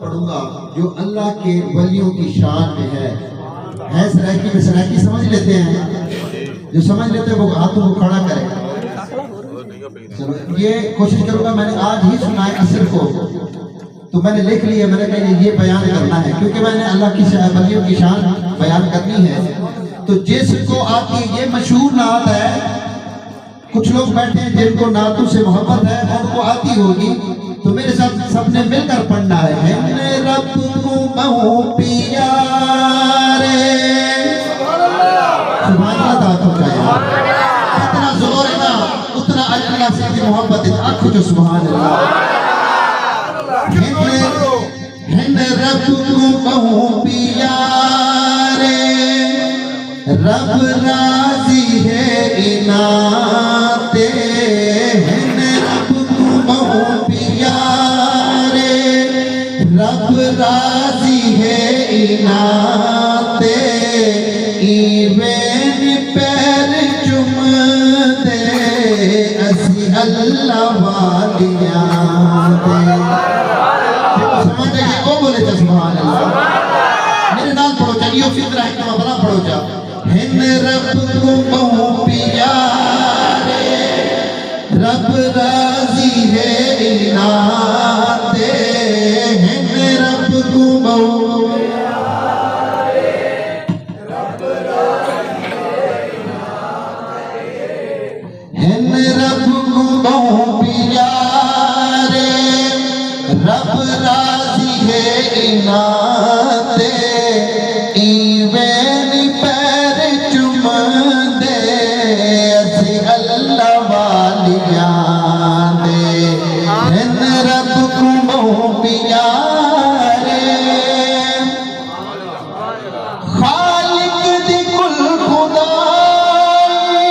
پڑھوں گا جو اللہ کے ولیوں کی شان میں ہے سرائکی میں سرائکی سمجھ لیتے ہیں؟ جو سمجھ لیتے ہیں وہ ہاتھوں کو کھڑا کرے. چلو یہ کوشش کروں گا. میں نے آج ہی سنا ہے عصر کو تو میں نے لکھ لیا. میں نے کہا یہ بیان کرنا ہے کیونکہ میں نے اللہ کی ولیوں کی شان بیان کرنی ہے. تو جس کو آتی ہے یہ مشہور نعت ہے. کچھ لوگ بیٹھے ہیں جن کو نعتوں سے محبت ہے ان کو آتی ہوگی تو میرے ساتھ سب نے مل کر پڑھنا ہے. رب کو بہو پیارے سبحان اللہ تعالیٰ کا یار اتنا زور ہے نا اتنا اللہ سے بھی محبت ہے. آنکھوں جو سبحان اللہ. رب کو بہو پیارے رب راضی ہے اناتے رب کو بہو پیارے رب راضی ہے اناتے ایوین پیر چم دے اسی اللہ والیاں دے. سمجھے کہ وہ بولے جا سبحان اللہ. میرے نام پڑھو جا یہ فکر ہے کہ میں بنا پڑھو جا. رب کو بہو پیارے رب راضی ہے اناتے رب کو بہو رب کو بہو پیارے رب راضی ہے اناتے ایوین پیر چم دے اسی اللہ والیاں دے. رب کو بہو پیارے خالق دی کل خدائی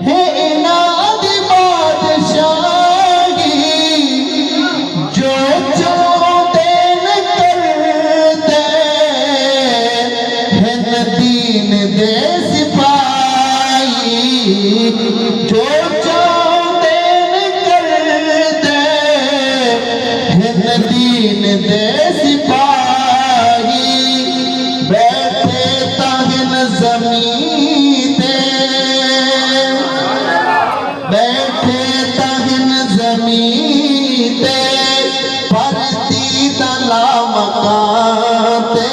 ہے اناد بادشاہی جو دین کر دے ہن دین دے سپاہی جو دین کر دے ہن دین دے سپاہی بیٹھے تاہن زمین تے بیٹھے تاہن زمین تے پرتی تلا مکان تے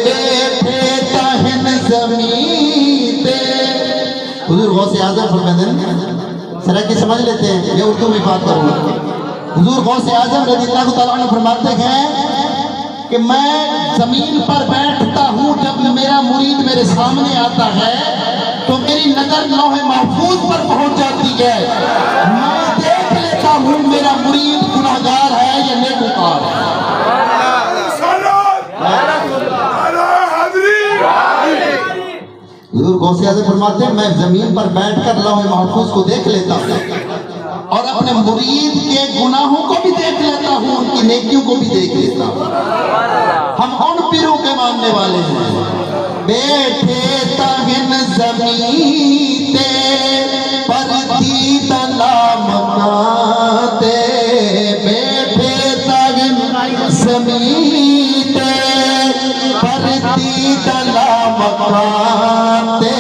بیٹھے تاہن زمین تے. حضور غوث اعظم فرماتے ہیں سرائکی سمجھ لیتے ہیں یہ اردو میں بات کروں گا. حضور غوث اعظم رضی اللہ تعالیٰ عنہ فرماتے ہیں کہ میں زمین پر بیٹھتا ہوں جب میرا مرید میرے سامنے آتا ہے تو میری نظر لوح محفوظ پر پہنچ جاتی ہے. میں دیکھ لیتا ہوں میرا مرید گناہگار ہے یا نیکوکار ہے. حضور غوث اعظم فرماتے ہیں میں زمین پر بیٹھ کر لوح محفوظ کو دیکھ لیتا ہوں اور اپنے مرید کے گناہوں کو بھی دیکھ لیتا ہوں ان کی نیکیوں کو بھی دیکھ لیتا ہوں. ہم ان پیروں کے ماننے والے ہیں. بیٹھے تاہن زمین تے پرتی تلا مکاتے بیٹھے تاہن زمین تے پرتی تلا مکاتے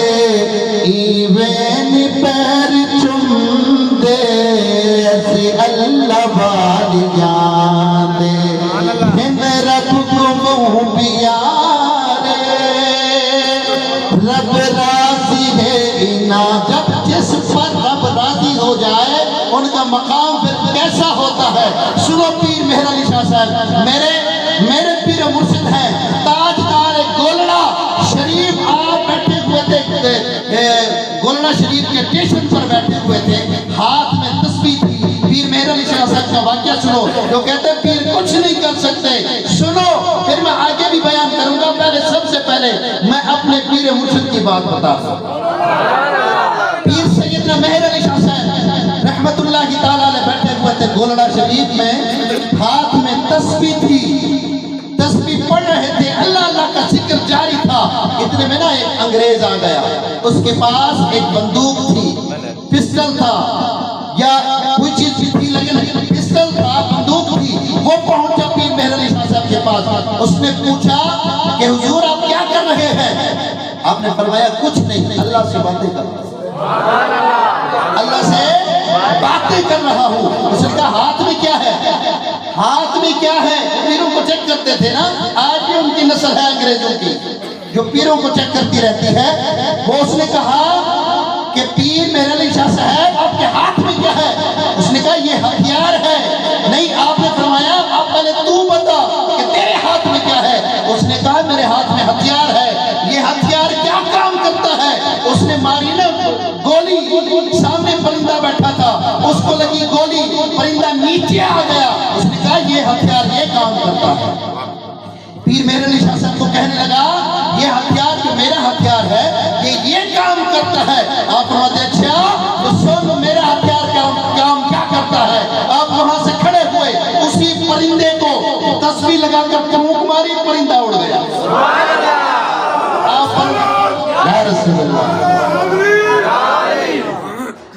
ایوین پیر چم دے اسی اللہ والیاں دے. رب کو بہو پیارے رب راضی ہے انا. جب جس پر رب راضی ہو جائے ان کا مقام پھر کیسا ہوتا ہے. سنو پیر مہر علی شاہ صاحب میرے پیر مرشد ہیں تاجدار گولڑا شریف. آپ بیٹھے ہوئے تھے گولڑا شریف کے اسٹیشن پر بیٹھے ہوئے تھے ہاتھ میں تسبیح تھی. پیر مہر علی شاہ صاحب کا واقعہ سنو جو کہتے ہیں پیر کچھ نہیں کر سکتے. سنو پھر میں آگے بھی بیان کروں گا. پہلے سب سے پہلے میں اپنے پیر مرشد کی بات بتا دوں. پیر سیدنا مہر علی شاہ صاحب رحمت اللہ تعالیٰ علیہ بیٹھے ہوئے تھے گولڑا شریف میں. ہاتھ میں تسبیح تھی تسبیح پڑھ رہے تھے. اللہ اللہ کا ذکر جاری تھا. اتنے میں نا ایک انگریز آ گیا. اس کے پاس ایک بندوق تھی پسٹل تھا یا کوئی چیز بھی تھی لیکن پسٹل تھا بندوق تھی. وہ پہنچ اس نے پوچھا کہ حضور آپ کیا کر رہے ہیں؟ آپ نے فرمایا کچھ نہیں، اللہ سے باتیں کر رہا ہوں، اللہ سے باتیں کر رہا ہوں۔ اس نے کہا ہاتھ میں کیا ہے؟ ہاتھ میں کیا ہے؟ پیروں کو چیک کرتے تھے نا، آج بھی ان کی نسل ہے انگریزوں کی جو پیروں کو چیک کرتی رہتی ہے۔ وہ اس نے کہا کہ پیر مہر علی شاہ صاحب آپ کے ہاتھ میں کیا ہے؟ اس نے کہا یہ ہتھیار ہے۔ نہیں، آپ نے فرمایا آپ پہلے تو بتا کہ تیرے ہاتھ میں کیا ہے؟ اس نے کہا میرے ہاتھ میں ہتھیار ہے۔ یہ ہتھیار کیا کام کرتا ہے؟ اس نے ماری نا گولی، سامنے پرندہ بیٹھا تھا، اس کو لگی گولی، پرندہ نیچے آ گیا۔ اس نے کہا یہ ہتھیار یہ کام کرتا ہے۔ پیر مہر علی شاہ صاحب کو کہنے لگا یہ ہتھیار جو میرا ہتھیار ہے یہ کام کرتا ہے۔ آپ فرماتے اچھا تو سن میرا ہتھیار کام کیا کرتا ہے؟ آپ وہاں سے کھڑے ہوئے، اسی پرندے کو تسبیح لگا کر چموک ماری، پرندہ اڑ گیا۔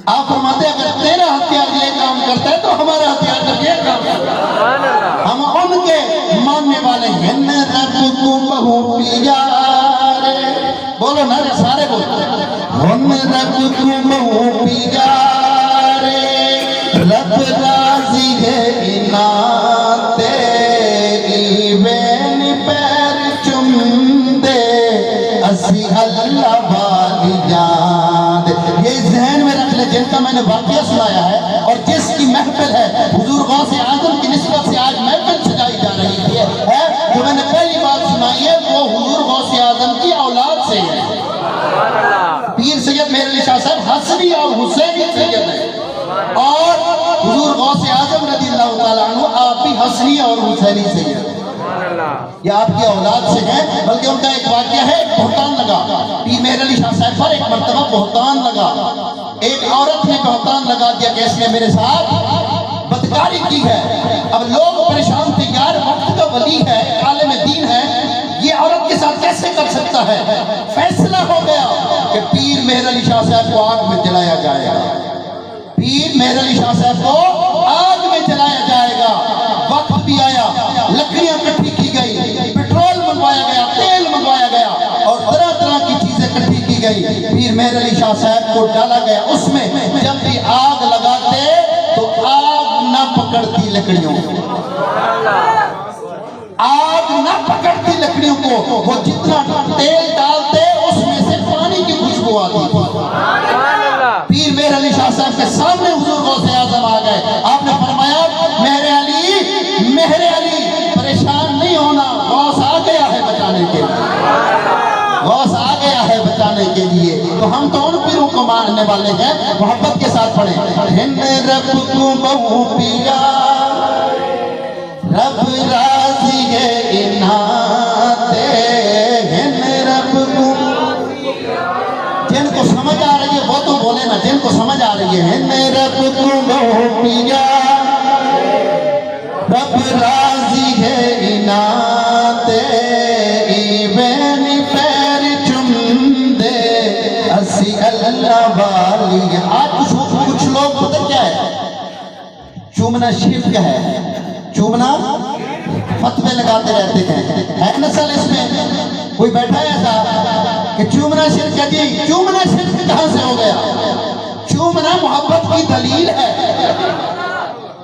آپ فرماتے اگر تیرا ہتھیار یہ کام کرتا ہے تو ہمارا ہتھیار جب یہ کام کرتا ہے۔ ہم ان کے ماننے والے ہیں۔ رب کو بہو پیارے، بولو نا سارے بولو، ہم رب کو بہو پیارے، رب راضی ہے اناتے، ایوین پیر چم دے، اسی اللہ والی جان دے۔ یہ ذہن میں رکھ لے جن کا میں نے واقعہ سنایا ہے اور جس کی محفل ہے حضور غوث اعظم کی نسبت سے آج محفل سجائی جا رہی ہے، جو میں نے پہلی بات سنائی ہے وہ حضور غوث اعظم کی اولاد سے ہے۔ پیر سید مہر علی شاہ صاحب حسنی اور حسینی سید ہیں، اور حضور غوث اعظم رضی اللہ تعالیٰ عنہ آپ بھی حسنی اور حسینی سید ہیں، یہ آپ کی اولاد سے ہیں۔ بلکہ ان کا ایک واقعہ ہے، ایک بہتان لگا پیر مہر علی شاہ صاحب پر، ایک مرتبہ بہتان لگا، ایک عورت نے بہتان لگا دیا کہ اس نے میرے ساتھ بدکاری کی ہے۔ اب لوگ پریشان تھے، یار وقت کا ولی ہے، عالم دین ہے، یہ عورت کے ساتھ کیسے کر سکتا ہے؟ فیصلہ ہو گیا کہ پیر مہر علی شاہ صاحب کو آگ میں جلایا جائے گا، پیر مہر علی شاہ صاحب کو آگ میں جلایا جائے گا۔ وقت بھی آیا، لکڑیاں کٹھی کی گئی، پیٹرول منگوایا گیا، تیل منگوایا گیا، اور طرح طرح کی چیزیں کٹھی کی گئی۔ پیر مہر علی شاہ صاحب کو ڈالا گیا اس میں، جب بھی آگ لگاتے تو آگ نہ پکڑتی لکڑیوں کو، آگ نہ پکڑتی لکڑیوں کو، وہ جتنا تیل ڈالتے اس میں سے پانی کی خوشبو آتی تھی۔ پیر مہر علی شاہ صاحب کے سامنے حضور غوث اعظم آ گئے، آپ نے فرمایا مہر علی پریشان نہیں ہونا، غوث آ گیا ہے بچانے کے لیے، غوث آ گیا ہے بچانے کے لیے۔ تو ہم تو ان پیروں کو ماننے والے ہیں، محبت کے ساتھ پڑھیں، ہن رب کو بہو پیا، رب راضی ہے اناتے، ہن رب کو، جن کو سمجھ آ رہی ہے وہ تو بولے نا، جن کو سمجھ آ رہی ہے، ہن رب کو بہو پیا، رب راضی ہے اناتے، ایوین پیر چم دے، اسی اللہ والی۔ آج کچھ لوگ پتہ کیا ہے، چومنا شرک ہے، چومنا فتوے لگاتے رہتے ہیں، ہے نسل اس میں کوئی بیٹھا ہے ایسا کہ چومنا شرک ہے؟ جی چومنا شرک کہاں سے ہو گیا؟ چومنا محبت کی دلیل ہے،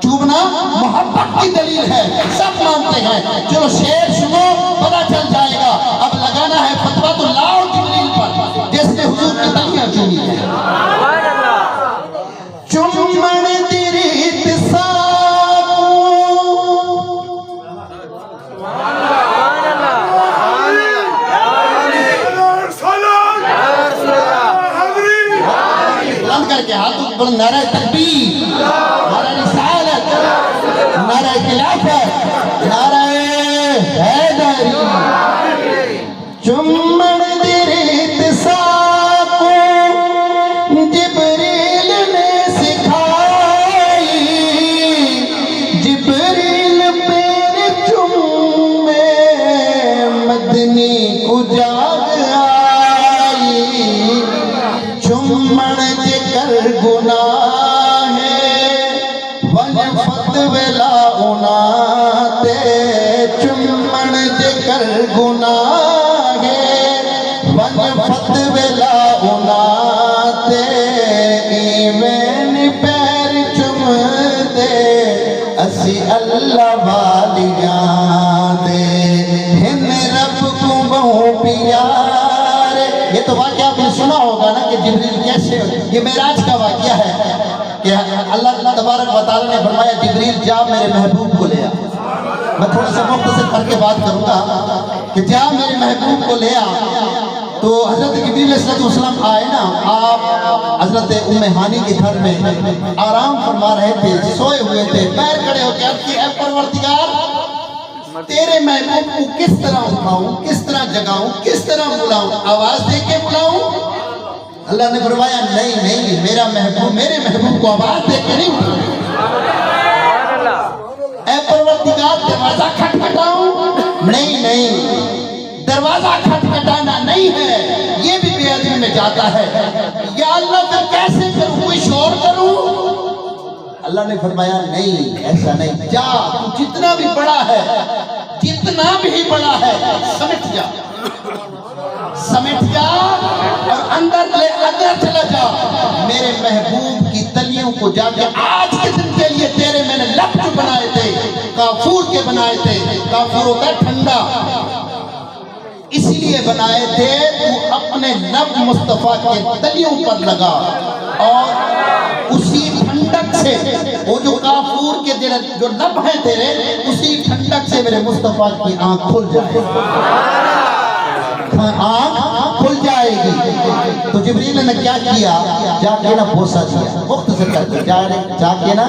چومنا محبت کی دلیل ہے، سب مانتے ہیں۔ چلو شعر سنو پتہ چل جائے گا، اب لگانا ہے فتویٰ تو لاؤ جبریل پر، جس نے حضور کی تلیاں چومی ہیں۔ چومن دیریت ساکو، بلند کر کے ہاتھوں بلند، نعرہ تکبیر، نعرہ رسالت، نعرہ خلافت، نعرہ حیدری۔ چومن دیریت ساکو جبریل نے سکھائی، جبریل پیر چومے مدنی کو جاگ آئی، چومن جے کر گناہ ون فتوے لا اناتے، چومن جے والیاں دے ہن رب کو بہو پیار. یہ تو واقعہ آپ نے سنا ہوگا نا کہ جبریل کیسے, یہ معراج کا واقعہ ہے کہ اللہ تبارک و تعالیٰ نے فرمایا جبریل جا میرے محبوب کو لے آ. میں تھوڑا سا مختصر کر کے بات کروں گا کہ جا میرے محبوب کو لے آ. تو حضرت جبریل علیہ السلام آئے نا, آپ حضرت ام ہانی کے گھر میں آرام فرما رہے تھے, سوئے ہوئے تھے. پیر کھڑے ہو کے عرض کی اے پروردگار تیرے محبوب کو کس طرح اٹھاؤں, کس طرح جگاؤں, کس طرح بلاؤں, آواز دے کے بلاؤں؟ اللہ نے فرمایا نہیں نہیں, میرے محبوب کو آواز دے کے نہیں اٹھاؤں. اے پروردگار دروازہ کھٹکھٹاؤں؟ نہیں نہیں, دروازہ کھٹکھٹانا نہیں ہے, یہ بھی بے ادبی میں جاتا ہے. یا اللہ پھر کیسے کروں, کوئی شور کروں؟ اللہ نے فرمایا نہیں ایسا نہیں, جا تو جتنا بھی بڑا ہے, جتنا بھی بڑا ہے سمٹ جا, سمٹ جا اور اندر چلا جا. میرے محبوب کی تلیوں کو جا کے آج کے دن کے لیے تیرے میں نے لب جو بنائے تھے کافور کے بنائے تھے, کافور ہوتا ہے ٹھنڈا, اسی لیے بنائے تھے, تو اپنے لب مصطفیٰ کے تلیوں پر لگا اور اسی ٹھنڈک سے, وہ جو کافور کے جو لب ہیں تیرے, اسی ٹھنڈک سے میرے مصطفیٰ کی آنکھ کھل جائے, آنکھ کھل جائے گی. تو جبریل نے کیا کیا, جا کے نا بوسہ دیا, مختصر کر کے جا کے نا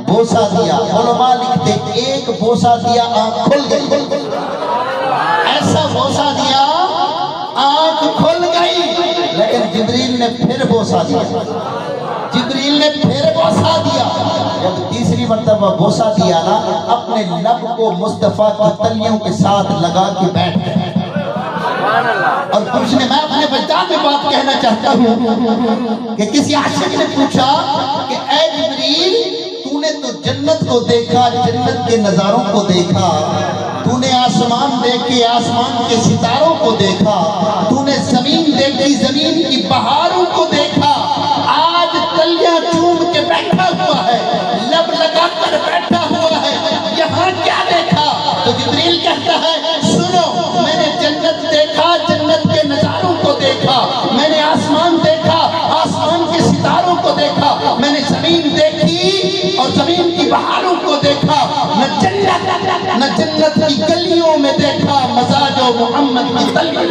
بوسہ دیا. علماء لکھتے ایک بوسہ دیا آنکھ کھل گئی, ایسا بوسہ دیا آنکھ کھل گئی. لیکن جبریل نے پھر بوسہ دیا, جبریل نے پھر بوسہ دیا. جب تیسری مرتبہ بوسہ دیا نا, اپنے لب کو مصطفیٰ کی تلیوں کے ساتھ لگا کے بیٹھ گئے. اور کچھ نے, میں اپنے وجدان میں بات کہنا چاہتا ہوں کہ کسی عاشق نے پوچھا کہ اے جبریل تو نے تو جنت کو دیکھا, جنت کے نظاروں کو دیکھا, تو نے آسمان دیکھے, آسمان کے ستاروں کو دیکھا, تو نے زمین دیکھی, زمین کی بہاروں کو دیکھا, آج تلیاں چوم کے بیٹھا ہوا ہے, لب لگا کر بیٹھا ہوا ہے, یہاں کیا دیکھا؟ تو جبریل کہتا ہے سنو, میں نے جنت دیکھا, جنت کے نظاروں کو دیکھا, میں نے آسمان دیکھا, آسمان کے ستاروں کو دیکھا, میں نے زمین دیکھی اور زمین کی بہاروں کو دیکھا, نہ جنت کی گلیوں میں دیکھا مزاج و محمد کی تلیوں.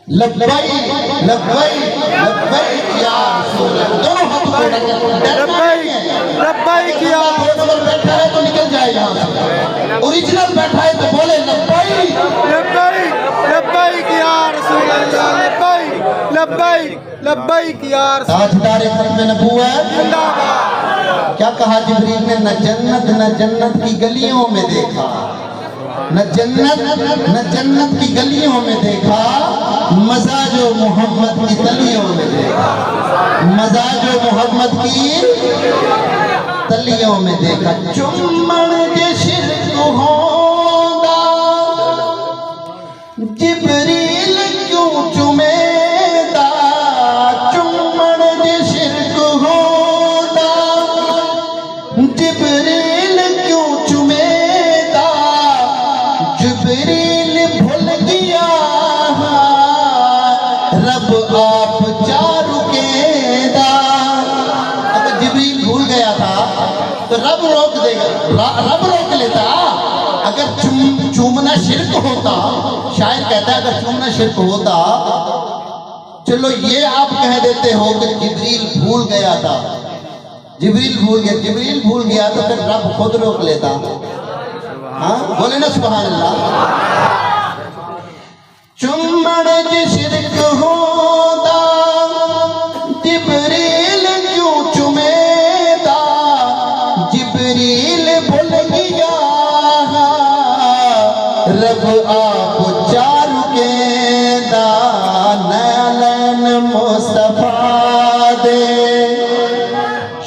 لبیک لبیک لبیک یا رسول اللہ. دونوں ہاتھوں کو لبیک یا رسول. بیٹھا ہے تو نکل جائے یہاں سے, اوریجنل بیٹھا ہے تو بولے لبیک لبیک لبیک یا رسول اللہ, لبیک لبیک لبیک یا رسول اللہ. تاجدار ختم نبوت. کیا کہا جبریل نے, نہ جنت کی گلیوں میں دیکھا, نہ جنت کی گلیوں میں دیکھا, مزاج و محمد کی تلیوں میں دیکھا, مزاج و محمد کی تلیوں میں دیکھا. چمن کے شرک ہوندا جبریل کیوں چمے دا, چمن کے شرک ہوندا جبریل کیوں چمے دا, جبریل بھول گیا رب آپ چارو کے دا. اگر جبریل بھول گیا تھا تو رب روک دے گا, رب روک لیتا. اگر چومنا شرک ہوتا, شاعر کہتا ہے اگر چومنا شرک ہوتا, چلو یہ آپ کہہ دیتے ہو کہ جبریل بھول گیا تھا, جبریل بھول گیا تو پھر رب خود روک لیتا. ہاں بولے نا سبحان اللہ. چمڑ جی شرک ہوتا جبریل کیوں چمے دا, جبریل بھول گیا رب آپ چارو کے دا. نالین مصطفیٰ دے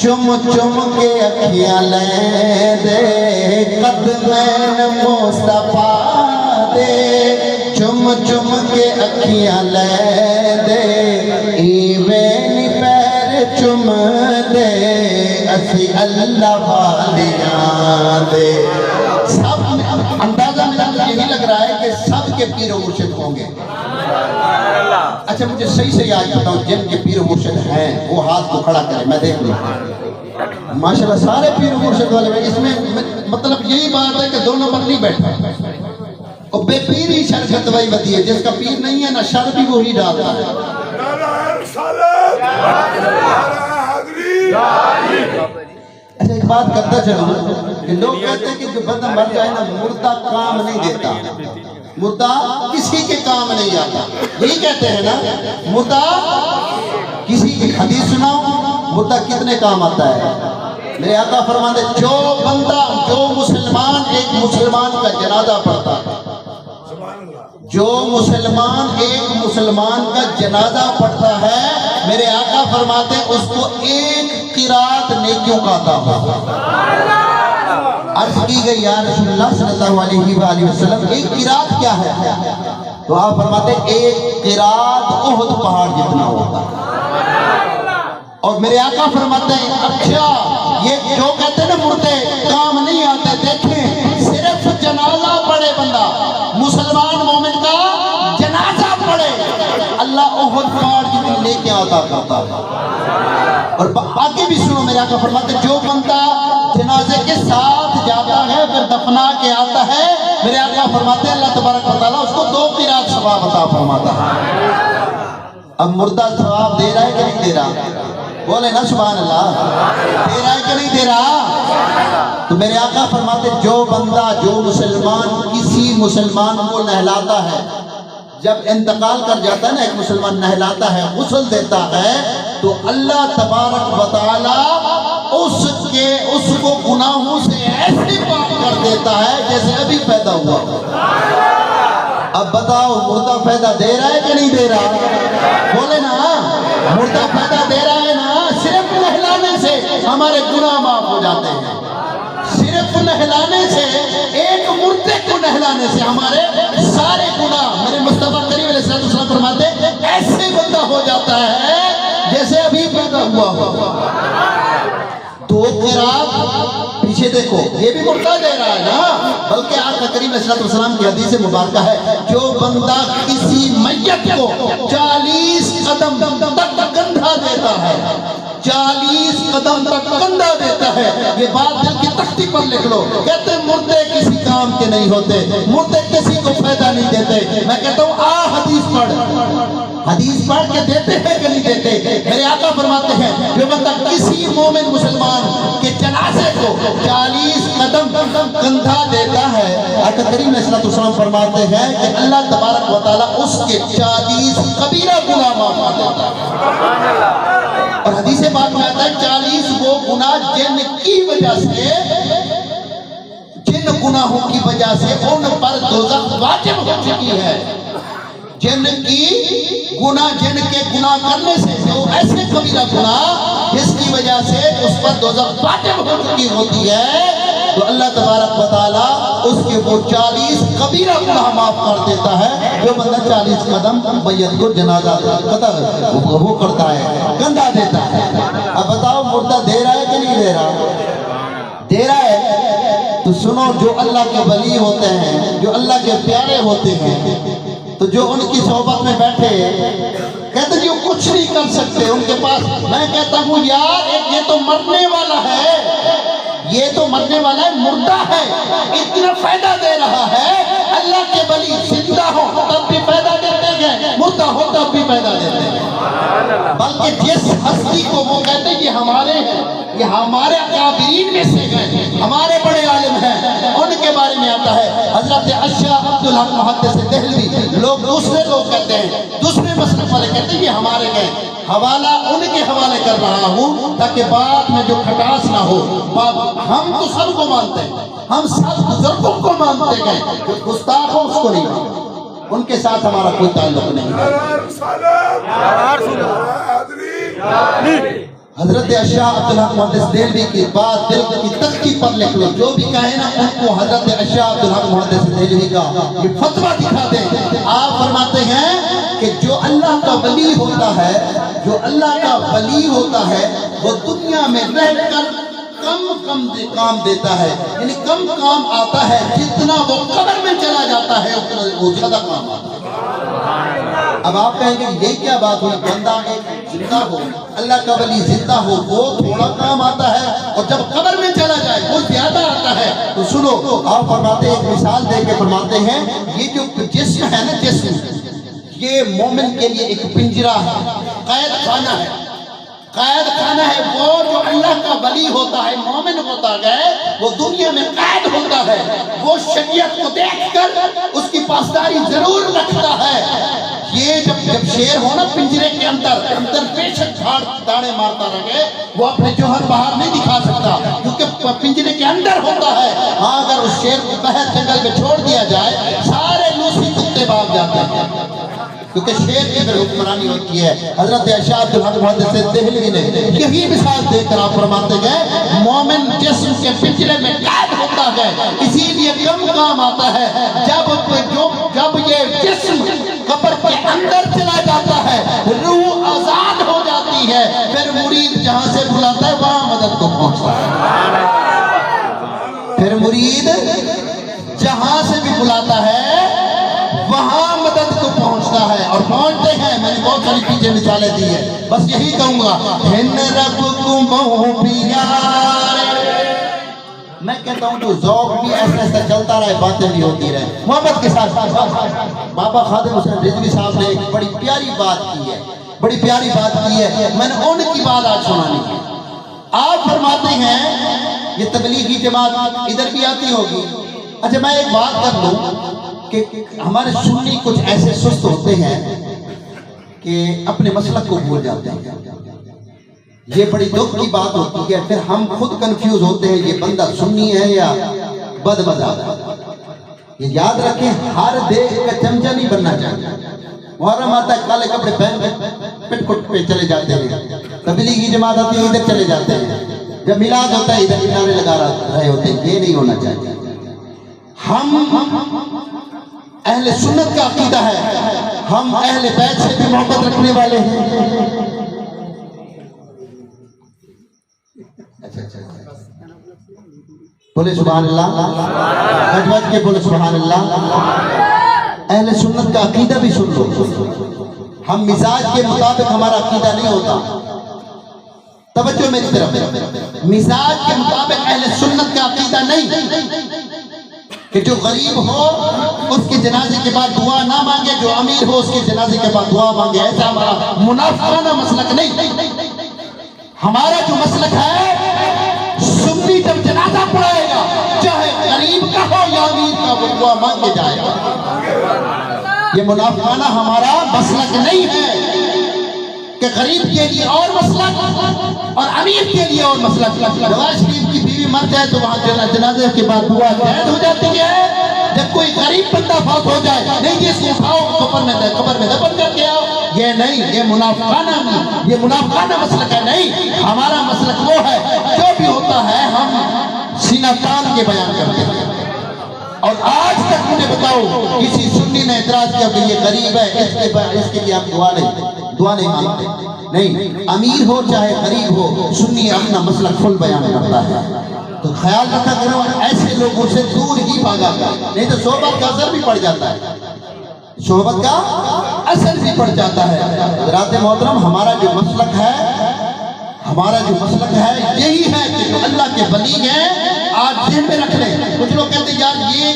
چم کے اکھیاں لے دے, قدمین مصطفیٰ دے چم کے اکھیاں لے دے, ایویں پیر چم دے اسی اللہ والیاں دے. سب اندازہ میرا یہی لگ رہا ہے کہ سب کے پیر و مرشد ہوں گے. اچھا مجھے صحیح سے یاد بتاؤ جن کے پیر و مرشد ہیں وہ ہاتھ کو کھڑا کریں میں دیکھ لوں. ماشاءاللہ سارے پیر و مرشد والے میں اس میں مطلب یہی بات ہے کہ دو نمبر نہیں بیٹھا. اور بے پیر ہی شر فتوائی بدی ہے. جس کا پیر نہیں ہے نا شر بھی وہی ڈالتا ہے. اچھا ایک بات کرتا چلوں کہ لوگ کہتے ہیں کہ جو بندہ مر جائے نا مردہ کام نہیں دیتا, مردہ کسی کے کام نہیں آتا. یہی کہتے ہیں نا مردہ کسی کی. حدیث سناؤ مردہ کتنے کام آتا ہے. میرے آقا فرماتے جو بندہ جو مسلمان ایک مسلمان کا جنازہ پڑھتا ہے, جو مسلمان ایک مسلمان کا جنازہ پڑھتا ہے میرے آقا فرماتے ہیں اس کو ایک قرات نیکیوں کا عطا ہوگا. عرض کی گئی یا رسول اللہ صلی اللہ علیہ وآلہ وسلم ایک قرات کیا ہے؟ تو آپ فرماتے ہیں ایک قرات احد پہاڑ جتنا ہوگا. اور میرے آقا فرماتے ہیں اچھا یہ جو کہتے ہیں نا مردے کام نہیں آتے, دیکھیں صرف جنازہ پڑھے بندہ مسلمان مومن کا جنازہ پڑھے اللہ احد پہاڑ جتنی نیکیاں عطا کرتا ہے. اور آگے بھی سنو میرے آقا فرماتے ہیں جو بندہ جنازے کے ساتھ جاتا ہے پھر دفنا کے آتا ہے میرے آقا فرماتے ہیں اللہ تبارک و تعالیٰ اس کو 2 قرات ثواب عطا فرماتا ہے. اب مردہ ثواب دے رہا ہے کہ نہیں دے رہا؟ بولے نا سبحان اللہ. دے رہا ہے کہ نہیں دے رہا؟ تو میرے آقا فرماتے جو بندہ جو مسلمان کسی مسلمان کو نہلاتا ہے, جب انتقال کر جاتا ہے نا ایک مسلمان نہلاتا ہے غسل دیتا ہے تو اللہ تبارک و تعالی اس کو گناہوں سے ایسے پاک کر دیتا ہے جیسے ابھی پیدا ہوا. اب بتاؤ مردہ فائدہ دے رہا ہے کہ نہیں دے رہا؟ بولے نا مردہ فائدہ دے رہا ہے نا. صرف نہلانے سے ہمارے گناہ معاف ہو جاتے ہیں. صرف نہلانے سے ایک مردے کو نہلانے سے ہمارے سارے گناہ میرے مصطفیٰ کریم علیہ السلام فرماتے ایسے بندہ ہو جاتا ہے جیسے ابھی پیدا ہوا ہو. 2 قرات پیچھے دیکھو یہ بھی مردہ دے رہا ہے نا, بلکہ آقا کریم علیہ السلام کی حدیث مبارکہ ہے جو بندہ کسی میت کو 40 قدم تک کندھا دیتا ہے, 40 قدم تک کندھا دیتا ہے. یہ بات دل کی تختی پر لکھ لو. کہتے ہیں مردے کسی کام کے نہیں ہوتے, مردے کسی کو فائدہ نہیں دیتے. میں کہتا ہوں حدیث پڑھ, حدیث پڑھ کے دیتے ہیں کہ نہیں دیتے؟ میرے آقا فرماتے ہیں جو بندہ کسی مومن مسلمان کے جنازے کو 40 قدم کندھا دیتا ہے آقا کریم علیہ السلام فرماتے ہیں کہ اللہ تبارک و تعالیٰ اس کے 40 کبیرہ گناہ معاف کر دیتا ہے. اور حدیث پاک میں آتا ہے 40 وہ گناہ جن کی وجہ سے, جن گناہوں کی وجہ سے ان پر دوزخ واجب ہو چکی ہے. جن کے گناہ کرنے سے جو ایسے کبیرہ گناہ جس کی وجہ سے اس پر دوزخ واجب ہو چکی ہوتی ہے تو اللہ تبارک و تعالیٰ اس کے وہ 40 کبیرہ گناہ معاف کر دیتا ہے. جو بندہ 40 قدم میت کو جنازہ وہ کرتا ہے, کندھا دیتا ہے. اب بتاؤ مردہ دے رہا ہے کہ نہیں دے رہا؟ دے رہا ہے. تو سنو جو اللہ کے ولی ہوتے ہیں, جو اللہ کے پیارے ہوتے ہیں, تو جو ان کی صحبت میں بیٹھے کہتے ہیں جو کچھ نہیں کر سکتے ان کے پاس, میں کہتا ہوں یار یہ تو مرنے والا ہے, یہ تو مرنے والا ہے, مردہ ہے, اتنا فائدہ دے رہا ہے. اللہ کے ولی زندہ ہو تب بھی فائدہ دیتے ہیں, مردہ ہو تب بھی فائدہ دیتے ہیں. بلکہ جس ہستی کو وہ کہتے ہیں یہ ہمارے ہیں, یہ ہمارے اکابرین میں سے ہیں, ہمارے بڑے عالم ہیں, ان کے بارے میں آتا ہے حضرت اشعث عبدالحق محدث دہلوی. لوگ دوسرے لوگ کہتے ہیں, دوسرے مسلک والے کہتے ہیں یہ ہمارے گئے. حوالہ ان کے حوالے کر رہا ہوں تاکہ بات میں جو کھٹاس نہ ہو. ہم تو سب کو مانتے ہیں, ہم سب بزرگوں کو مانتے گئے, جو گستاخ ہو اس کو نہیں مانتے, ان کے ساتھ ہمارا کوئی تعلق نہیں ہے. حضرت اشعث عبدالحق محدث دہلوی کی بات دل کی تختی پر لکھ لو. جو بھی کہے نا ان کو حضرت اشعث عبدالحق محدث دہلوی کا یہ فتویٰ دکھا دیں. آپ فرماتے ہیں کہ جو اللہ کا ولی ہوتا ہے، جو اللہ کا ولی ہوتا ہے، وہ دنیا میں رہ کر کم کام دیتا ہے، یعنی کم کام آتا ہے، جتنا وہ قبر میں چلا جاتا ہے اتنا وہ زیادہ کام آتا ہے۔ اب آپ کہیں گے یہ کیا بات ہوئی، بندہ ایک زندہ ہو، اللہ کا ولی زندہ ہو، وہ تھوڑا کام آتا ہے، اور جب قبر میں چلا جائے وہ زیادہ آتا ہے۔ تو سنو، آپ فرماتے ہیں، ایک مثال دے کے فرماتے ہیں، یہ جو جسم ہے نا، جسم یہ مومن کے لیے ایک پنجرہ ہے، قید خانہ ہے، قید خانہ ہے۔ وہ جو اللہ کا ولی ہوتا ہے، مومن ہوتا ہے، وہ دنیا میں قید ہوتا ہے، وہ شریعت کو دیکھ کر اس کی پاسداری ضرور رکھتا ہے۔ یہ جب شیر ہو نا پنجرے کے اندر پیشک داڑے مارتا رہے، وہ اپنے جوہر باہر نہیں دکھا سکتا، کیونکہ پنجرے کے اندر ہوتا ہے۔ ہاں اگر اس شیر کو باہر جنگل میں چھوڑ دیا جائے، سارے لوسی کتے بھاگ جاتے ہیں، کیونکہ شیر کی پھر حکمرانی ہوتی ہے۔ حضرت عائشہ عبدالحق محدث دہلوی نے یہی مثال دے کر آپ فرماتے گئے، مومن جسم کے پنجرے میں قید ہوتا ہے، اسی لیے کم کام آتا ہے۔ جب یہ جسم قبر کے اندر چلا جاتا ہے، روح آزاد ہو جاتی ہے، پھر مرید جہاں سے بلاتا ہے وہاں مدد کو پہنچتا ہے۔ پھر مرید جہاں سے بھی بلاتا ہے وہاں مدد کو پہنچتا ہے، اور پہنچتے ہیں۔ میں نے بہت ساری چیزیں مثالیں دی ہیں، بس یہی کہوں گا، ہن رب کو بہو پیار۔ میں کہتا ہوں جو ذوق بھی ایسا ایسا چلتا رہے، باتیں بھی ہوتی رہے محبت کے ساتھ۔ بابا خادم حسین رضوی صاحب نے ایک بڑی پیاری بات کی ہے، بڑی پیاری بات کی ہے، میں نے ان کی بات آج سنانی ہے۔ آپ فرماتے ہیں یہ تبلیغی جماعت ادھر بھی آتی ہوگی۔ اچھا میں ایک بات کر لوں کہ ہمارے سنی کچھ ایسے سست ہوتے ہیں کہ اپنے مسلک کو بھول جاتے ہیں۔ یہ بڑی دکھ کی بات ہوتی ہے، پھر ہم خود کنفیوز ہوتے ہیں یہ بندہ سنی ہے یا بد مذہب ہے۔ یہ یاد رکھیں، ہر دیش کا چمچہ نہیں بننا چاہیے۔ محرم آتا ہے، کالے کپڑے پہن کے پٹ کٹ پہ چلے جاتے ہیں، تبلیغی جماعت آتی ہے ادھر چلے جاتے ہیں، جب میلاد ہوتا ہے ادھر کنارے لگا رہے ہوتے ہیں۔ یہ نہیں ہونا چاہیے۔ ہم اہل سنت کا عقیدہ ہے، ہم اہل بیت سے بھی محبت رکھنے والے ہیں۔ بولے سبحان اللہ، گج کے بولے سبحان اللہ۔ اہل سنت کا عقیدہ بھی سن لو، ہم مزاج کے مطابق ہمارا عقیدہ نہیں ہوتا۔ توجہ میری طرف، مزاج کے مطابق اہل سنت کا عقیدہ نہیں کہ جو غریب ہو اس کے جنازے کے بعد دعا نہ مانگے، جو امیر ہو اس کے جنازے کے بعد دعا مانگے۔ ایسا ہمارا منافقانہ مسلک نہیں۔ ہمارا جو مسلک ہے، سنی جب جنازہ پڑھائے گا، چاہے غریب کا ہو یا امیر کا، وہ دعا مانگ کے جائے گا۔ یہ منافقانہ ہمارا مسلک نہیں ہے کہ غریب کے لیے اور مسلک اور امیر کے لیے اور مسلک۔ نواز شریف کی بیوی مر جائے تو وہاں جنازے کے بعد دعا جائز ہو جاتی ہے۔ جب کوئی غریب بندہ فوت ہو جائے، نہیں یہ اس کو اٹھاؤ قبر میں دفن کر کے آؤ، یہ نہیں، یہ منافقانہ مسلک ہے۔ نہیں، ہمارا مسلک وہ ہے جو بھی ہوتا ہے ہم سینہ تان کے بیان کرتے ہیں۔ اور آج تک مجھے بتاؤ کسی سنی نے اعتراض کیا کہ یہ غریب ہے اس کے لیے ہم دعا نہیں مانگتے؟ نہیں، امیر ہو چاہے غریب ہو، سنی اپنا مسلک کھل بیان کرتا ہے۔ تو خیال رکھا کرو، ایسے لوگوں سے دور ہی بھاگا کرو، نہیں تو صحبت کا اثر بھی پڑ جاتا ہے، صحبت کا اثر بھی پڑ جاتا ہے۔ حضرات محترم، ہمارا جو مسلک ہے یہی ہے کہ جو اللہ کے ولی ہیں، آج ذہن میں رکھ لیں۔ کچھ لوگ کہتے ہیں یار یہ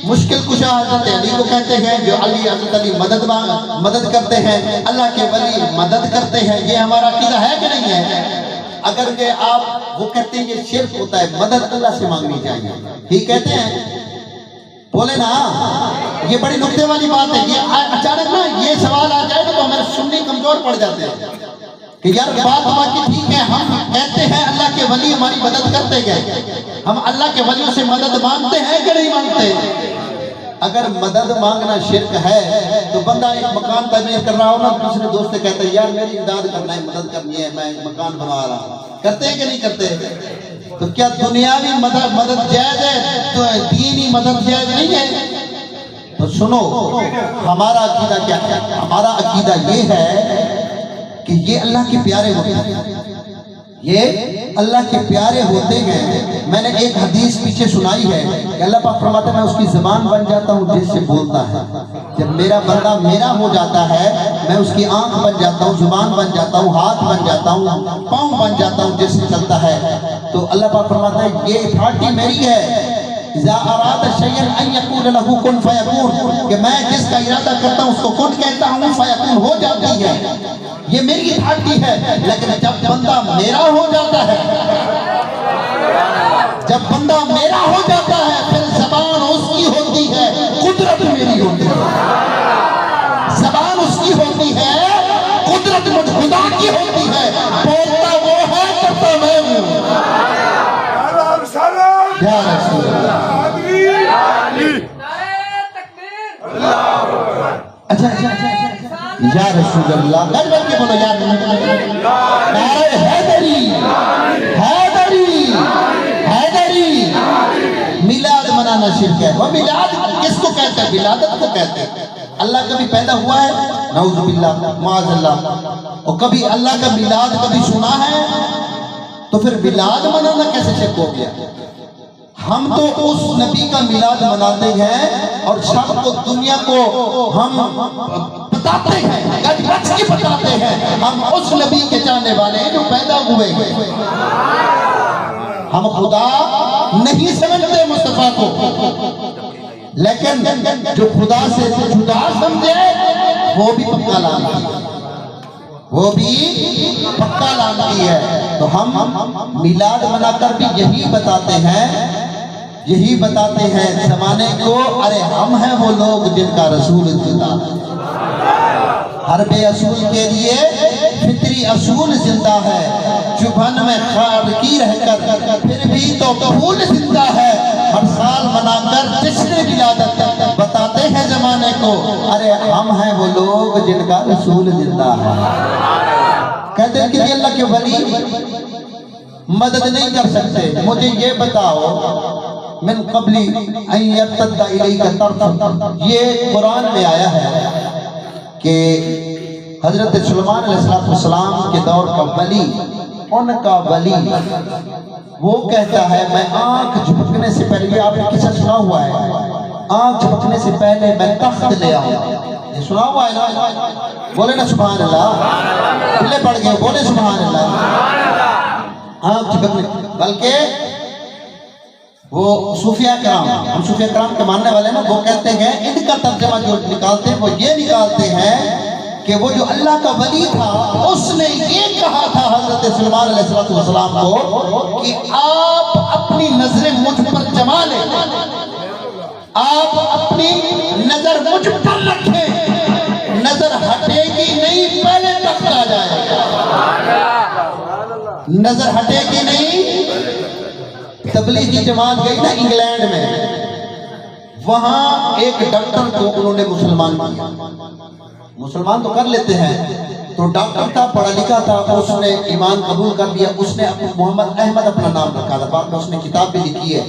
مشکل کشا حضرت علی کو کہتے ہیں، جو حضرت علی مدد کرتے ہیں، اللہ کے ولی مدد کرتے ہیں، یہ ہمارا عقیدہ ہے کہ نہیں ہے؟ اگر کہ آپ وہ کہتے ہیں یہ شرک ہوتا ہے، مدد اللہ سے مانگنی چاہیے، ٹھیک کہتے ہیں؟ بولے نا، یہ بڑی نکتے والی بات ہے۔ یہ اچانک نا یہ سوال آ جائے تو ہمارے سنی کمزور پڑ جاتے ہیں کہ یار بات باقی ٹھیک ہے، ہم کہتے ہیں اللہ کے ولی ہماری مدد کرتے گئے، ہم اللہ کے ولیوں سے مدد مانگتے ہیں کہ نہیں مانگتے؟ اگر مدد مانگنا شرک ہے تو بندہ ایک مکان تعمیر کر رہا ہو نا، دوسرے دوست سے کہتا ہے یار میری امداد کرنا ہے، مدد کرنی ہے، میں مکان بنا رہا ہوں، کرتے ہیں کہ نہیں کرتے؟ تو کیا دنیاوی مدد جائز ہے تو دینی مدد جائز نہیں ہے؟ تو سنو ہمارا عقیدہ کیا ہے؟ ہمارا عقیدہ یہ ہے کہ یہ اللہ کے پیارے ہوتے ہیں، یہ اللہ کے پیارے ہوتے ہیں۔ میں نے ایک حدیث پیچھے سنائی ہے کہ اللہ پاک فرماتا ہے میں اس کی زبان بن جاتا ہوں جس سے بولتا ہے۔ جب میرا بندہ میرا ہو جاتا ہے میں اس کی آنکھ بن جاتا ہوں، زبان بن جاتا ہوں، ہاتھ بن جاتا ہوں، پاؤں بن جاتا ہوں جس سے چلتا ہے۔ تو اللہ پاک فرماتا ہے یہ اتھارٹی میری ہے، اذا اراد شیئا ان یقول له کن فیکون، کہ میں جس کا ارادہ کرتا ہوں اس کو کن کہتا ہوں، فیکون ہو جاتی ہے۔ یہ میری اتھارٹی ہے، لیکن جب بندہ میرا ہو جاتا ہے، جب بندہ میرا ہو جاتا ہے پھر زبان اس کی ہوتی ہے، قدرت میری ہوتی ہے۔ زبان اس کی ہوتی ہے، قدرت مجھ خدا کی ہوتی ہے۔ بولتا وہ ہے، کرتا میں ہوں۔ یا رسول اللہ، اچھا یا رسول اللہ، گھر بل کے بولو یا نعرہ حیدری، حیدری، حیدری۔ میلاد منانا شرک ہے۔ وہ میلاد کس کو کہتے ہیں؟ ولادت کو کہتے ہیں۔ اللہ کبھی پیدا ہوا ہے؟ نعوذ باللہ، معاذ اللہ۔ اور کبھی اللہ کا میلاد کبھی سنا ہے؟ تو پھر میلاد منانا کیسے شرک ہو گیا؟ ہم تو اس نبی کا میلاد مناتے ہیں اور سب کو دنیا کو ہم بتاتے ہیں، گج بچ کے بتاتے ہیں ہم اس نبی کے چاہنے والے ہیں جو پیدا ہوئے ہیں۔ ہم خدا نہیں سمجھتے مصطفیٰ کو، لیکن جو خدا سے جدا سمجھے وہ بھی پکا لانتی ہے، وہ بھی پکا لانتی ہے۔ تو ہم میلاد منا کر بھی یہی بتاتے ہیں، یہی بتاتے ہیں زمانے کو، ارے ہم ہیں وہ لوگ جن کا رسول زندہ ہے۔ ہر بے اصول کے لیے فطری اصول زندہ ہے، چبھن میں خار کی رہ کر پھر بھی تو پھول زندہ ہے۔ ہر سال منا کر جشن ولادت بتاتے ہیں زمانے کو، ارے ہم ہیں وہ لوگ جن کا رسول زندہ ہے۔ کہتے ہیں کہ اللہ کے ولی مدد نہیں کر سکتے، مجھے یہ بتاؤ من قبل ان یرتد الیک طرفک، یہ قرآن میں آیا ہے کہ حضرت سلیمان علیہ السلام کے دور کا ولی، ان کا ولی وہ کہتا ہے میں آنکھ جھپکنے سے پہلے، یہ آپ نے قصہ سنا ہوا ہے، آنکھ جھپکنے سے پہلے میں تخت لے آؤں۔ یہ سنا ہوا ہے نا؟ بولے نا سبحان اللہ، پلے پڑ گئے، بولے سبحان اللہ۔ آنکھ جھپکنے، بلکہ وہ صوفیہ کرام، ہم صوفیہ کرام کے ماننے والے ہیں، وہ کہتے ہیں ان کا ترجمہ جو نکالتے ہیں وہ یہ نکالتے ہیں کہ وہ جو اللہ کا ولی تھا اس نے یہ کہا تھا حضرت سلیمان علیہ السلام کو کہ آپ اپنی نظریں مجھ پر جما لیں، آپ اپنی نظر مجھ پر رکھیں، نظر ہٹے گی نہیں، پہلے تخت آ جائے گا، نظر ہٹے گی نہیں۔ تبلیغی جماعت گئی نا انگلینڈ میں، وہاں ایک ڈاکٹر کو انہوں نے مسلمان کیا، مسلمان تو کر لیتے ہیں، تو ڈاکٹر تھا، پڑھا لکھا تھا، اس نے ایمان قبول کر لیا، اس نے محمد احمد اپنا نام رکھا تھا، بعد میں اس نے کتاب بھی لکھی ہے،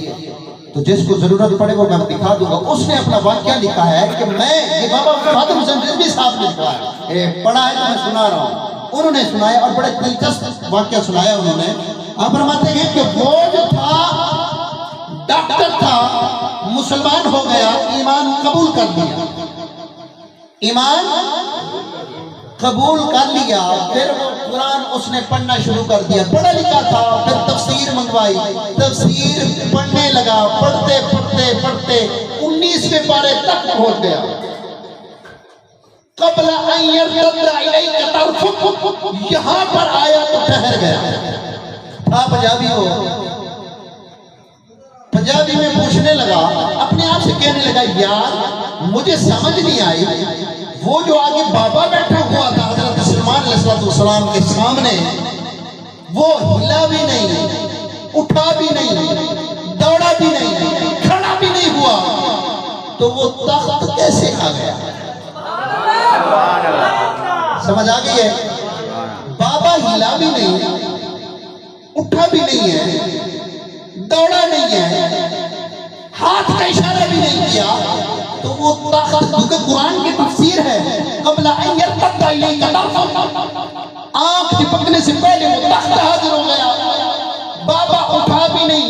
تو جس کو ضرورت پڑے وہ میں دکھا دوں گا۔ اس نے اپنا واقعہ لکھا ہے کہ میں، یہ بابا خادم حسین رضوی صاحب نے لکھا ہے، پڑھا ہے تو میں سنا رہا ہوں، انہوں نے سنایا اور بڑے دلچسپ واقعہ سنایا انہوں نے۔ آپ فرماتے ہیں کہ وہ جو تھا ڈاکٹر تھا، مسلمان ہو گیا، ایمان قبول کر لیا، ایمان قبول کر لیا، پھر قرآن اس نے پڑھنا شروع کر دیا، پڑھا لکھا تھا، پھر تفسیر منگوائی، تفسیر پڑھنے لگا، پڑھتے پڑھتے پڑھتے 19ویں پارے تک پہنچ گیا۔ قبل ان یرتد الیک طرفک، یہاں پر آیا تو ٹھہر گیا۔ تھا پنجابی ہو، پنجابی میں پوچھنے لگا، اپنے آپ سے کہنے لگا یار مجھے سمجھ نہیں آئی، وہ جو آگے بابا بیٹھا ہوا تھا حضرت سلیمان علیہ السلام کے سامنے، وہ ہلا بھی نہیں، اٹھا بھی نہیں، دوڑا بھی نہیں، کھڑا بھی نہیں ہوا، تو وہ تخت کیسے آ گیا؟ سمجھ آ گئی ہے؟ بابا ہلا بھی نہیں، اٹھا بھی نہیں ہے، دوڑا نہیں ہے، ہاتھ کا اشارہ بھی نہیں کیا، تو وہ تخت، کیونکہ قرآن کی تفسیر ہے قبل ان یرتد الیک طرفک، آنکھ جھپکنے سے پہلے وہ تخت حاضر ہو گیا. بابا اٹھا بھی نہیں،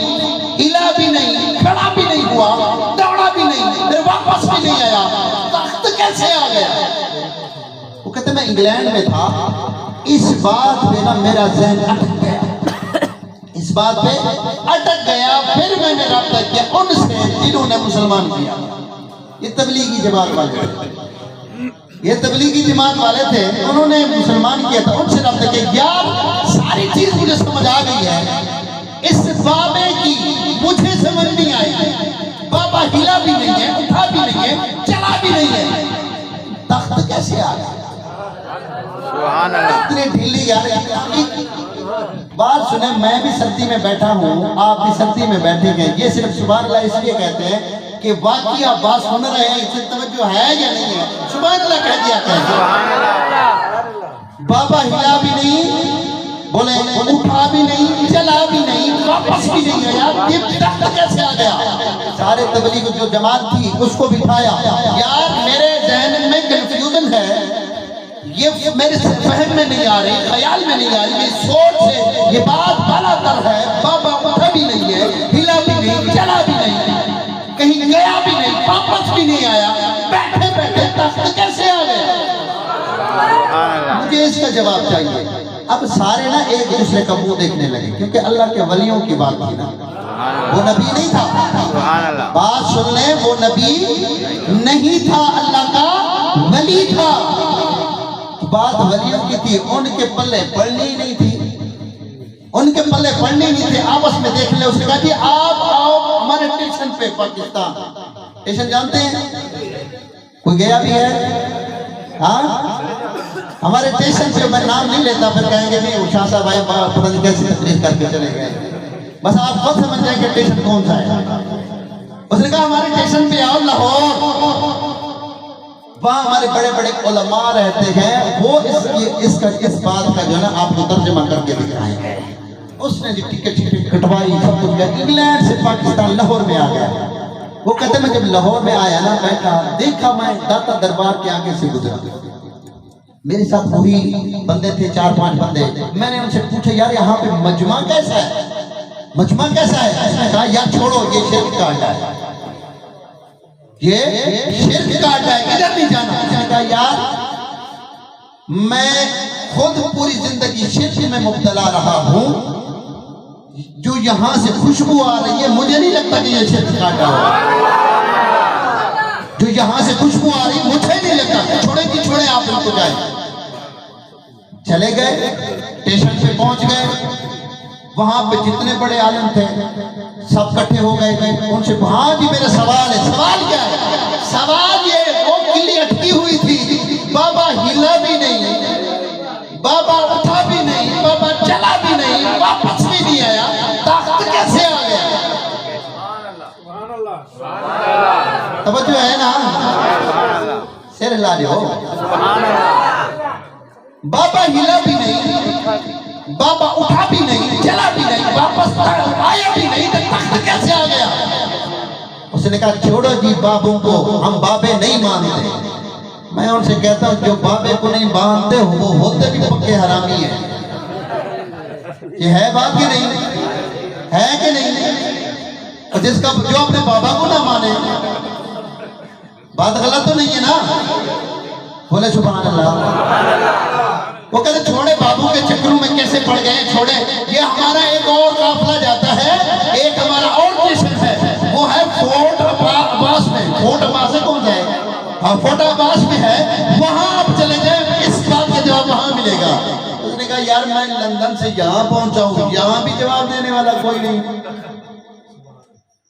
ہلا بھی نہیں، کھڑا بھی نہیں ہوا، دوڑا بھی نہیں، پھر واپس بھی نہیں آیا. تخت کیسے آ گیا؟ وہ کہتے میں انگلینڈ میں تھا، اس بات پہ نا میرا ذہن اٹک گیا، اس بات پہ اٹک گیا. پھر میں نے رابطہ کیا ان سے جنہوں نے مسلمان کیا. یہ تبلیغی جماعت والے تھے، یہ تبلیغی جماعت والے تھے، انہوں نے مسلمان کیا تھا. ان سے رابطہ کیا، یار ساری چیز مجھے سمجھ آ گئی ہے، اس بابے کی مجھے سمجھ نہیں آئی. بابا ہلا بھی نہیں ہے، اٹھا بھی نہیں ہے، چلا بھی نہیں ہے، تخت کیسے آ گیا؟ سبحان اللہ. اتنے ڈھیلی یار. بات سنیں، میں بھی سردی میں بیٹھا ہوں، آپ بھی سردی میں بیٹھے گئے. یہ صرف سبحان اللہ اس لیے کہتے ہیں کہ واقعی آپ بات سن رہے ہیں، اس سے توجہ ہے یا نہیں ہے؟ سبحان اللہ کہہ دیا کریں. بابا ہلا بھی نہیں، بولے اٹھا بھی نہیں، چلا بھی نہیں، واپس بھی نہیں آیا. یہ تخت کیسے آ گیا؟ سارے تبلیغ جو جماعت تھی اس کو بٹھایا. یار میرے ذہن میں کنفیوژن ہے، یہ میرے فہم میں نہیں آ رہی، خیال میں نہیں آ رہی، میری سوچ سے یہ بات بالا تر ہے. بابا اٹھا بھی نہیں ہے، ہلا بھی نہیں، چلا بھی نہیں، کہیں گیا بھی نہیں، واپس بھی نہیں آیا. بیٹھے بیٹھے تخت کیسے آ گیا؟ مجھے اس کا جواب چاہیے. اب سارے نا ایک دوسرے کا منہ دیکھنے لگے، کیونکہ اللہ کے ولیوں کی بات تھی نا. وہ نبی نہیں تھا، بات سن لیں، وہ نبی نہیں تھا، اللہ کا ولی تھا. بات ولیوں کی تھی، ان کے پلے پڑھنی ہی نہیں تھی، ان کے پلے پڑھنی نہیں تھی. آپس میں دیکھ لے. اس نے کہا جی آپ آؤ ہمارے اسٹیشن پہ. پاکستان اسٹیشن جانتے ہیں؟ کوئی گیا بھی ہے؟ ہاں ہمارے اسٹیشن پہ، میں نام نہیں لیتا، پھر کہیں گے نہیں شاہ صاحب آئے پتہ نہیں کیسی تقریر کر کے چلے گئے. بس آپ خود سمجھ جائیں کہ اسٹیشن کون سا ہے. اس نے کہا ہمارے اسٹیشن پہ آؤ لاہور، وہاں ہمارے بڑے بڑے علماء رہتے ہیں، وہ اس بات کا جو ہے نا آپ کو ترجمہ کر کے دکھائیں گے. اس نے ٹکٹ کٹوائی، سب کچھ کیا. انگلینڈ سے پاکستان لاہور میں آ گیا. وہ کہتے میں جب لاہور میں آیا نا، بیٹھا دیکھا، میں داتا دربار کے آگے سے گزرا. میرے ساتھ وہی بندے تھے، 4-5 بندے. میں نے ان سے پوچھا یار یہاں پہ مجمع کیسا ہے، مجمع کیسا ہے؟ اس نے کہا یار چھوڑو، یہ شرک کا اڈا ہے، یہ شرک کا اڈا ہے، ادھر نہیں جانا. اس نے کہا یار میں خود پوری زندگی شرک میں مبتلا رہا ہوں، جو یہاں سے خوشبو آ رہی ہے مجھے نہیں لگتا کہ یہ شرک کا اڈا ہو. جو یہاں سے خوشبو آ رہی مجھے نہیں لگتا. چھوڑے کی چھوڑے، آپ ان کو جائیں. چلے گئے، اسٹیشن پہ پہنچ گئے. وہاں پہ جتنے بڑے عالم تھے سب کٹھے ہو گئے تھے. ان سے ہاں جی میرا سوال ہے. سوال کیا ہے؟ سوال یہ، وہ کلی اٹکی ہوئی تھی، بابا ہلا بھی نہیں، بابا اٹھا بھی نہیں، بابا چلا بھی نہیں، واپس بھی نہیں آیا. تخت کیسے آ گیا؟ توجہ ہے نا؟ سر ہلا دیو. بابا ہلا بھی نہیں، بابا اٹھا بھی نہیں، چلا بھی نہیں، واپس آیا بھی نہیں، تو تخت کیسے آ گیا؟ اس نے کہا چھوڑو جی بابوں کو، ہم بابے نہیں مانتے. میں ان سے کہتا ہوں جو بابے کو نہیں مانتے وہ ہوتے بھی پکے حرامی ہیں. یہ ہے بات کہ نہیں ہے کہ نہیں؟ جس کا جو اپنے بابا کو نہ مانے، بات غلط تو نہیں ہے نا؟ بولے سبحان اللہ. وہ کہتے چھوڑے بابو کے چکروں میں کیسے پڑ گئے، چھوڑے. یہ ہمارا ایک اور قافلہ جاتا ہے، ایک ہمارا اور اسٹیشن ہے، وہ ہے فورٹ عباس میں. فورٹ عباس سے کون جائے؟ ہاں فورٹ عباس میں ہے، وہاں آپ چلے جائیں، اس بات کا جواب وہاں ملے گا. اس نے کہا یار میں لندن سے یہاں پہنچا ہوں، یہاں بھی جواب دینے والا کوئی نہیں.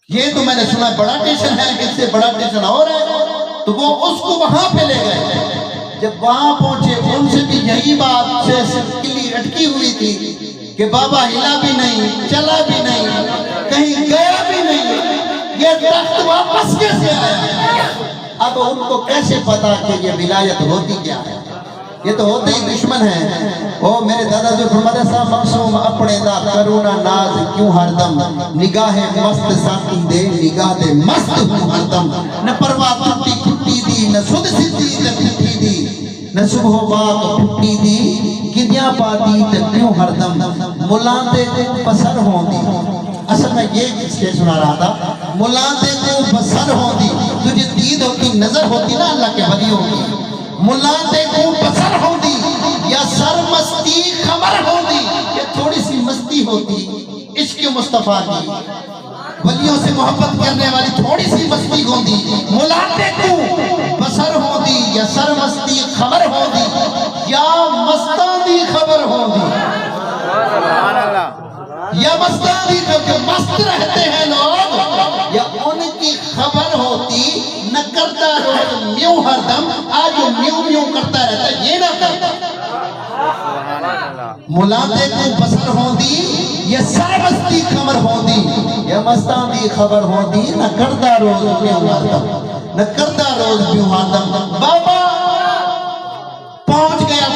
یہ تو میں نے سنا بڑا اسٹیشن ہے، اس سے بڑا اسٹیشن اور ہے. تو وہ اس کو وہاں پہ لے گئے. جب وہاں پہنچے ان سے بھی یہی بات سے کلی اٹکی ہوئی تھی کہ بابا ہلا بھی نہیں، چلا بھی نہیں، کہیں گیا بھی نہیں، یہ تخت واپس کیسے آیا؟ اب ان کو کیسے پتا کہ یہ ولایت ہوتی کیا ہے؟ یہ تو ہوتے ہی دشمن ہیں. او میرے دادا جو فرماتے سا مقصوم اپنے دا کرونا ناز کیوں ہر دم نگاہ مست ساکی دے نگاہ دے مست ہوں ہر دم نہ پرواہ ٹوٹی پھٹی دی نہ سد سدھی تے پھٹی دی نہ صبح بات پھٹی دی گدیاں پاتی تے کیوں ہر دم ملان دے پسر ہوں دی. اصل میں یہ شعر سنا رہا تھا. ملان دے کو بسر ہوں دی تجھے دید ہوتی نظر ہوتی نا اللہ کے ولیوں کی. ملان دے کو بسر ہوں دی یا سر مستی خبر ہوں دی یا تھوڑی سی مستی ہوتی عشق مصطفیٰ کی ولیوں سے محبت کرنے والی تھوڑی سی مستی ہوں دی. ملان دے کو بسر ہوں دی یا سر مستی خبر ہوں دی یا مستان دی خبر ہوں دی یا مستان دی خبر مست رہتے ہیں لوگ یا ان کی خبر ہوتی نہ کرتا روز میوں ہر دم آج وہ میوں میوں کرتا رہتا یہ نہ کرتا. ملاتے کو بسر ہوندی یا سرمستی خبر ہوندی یا مستان دی خبر ہوندی نہ کرتا روز میوں ہر دم نہ کرتا روز میوں ہر دم. بابا پہنچ گیا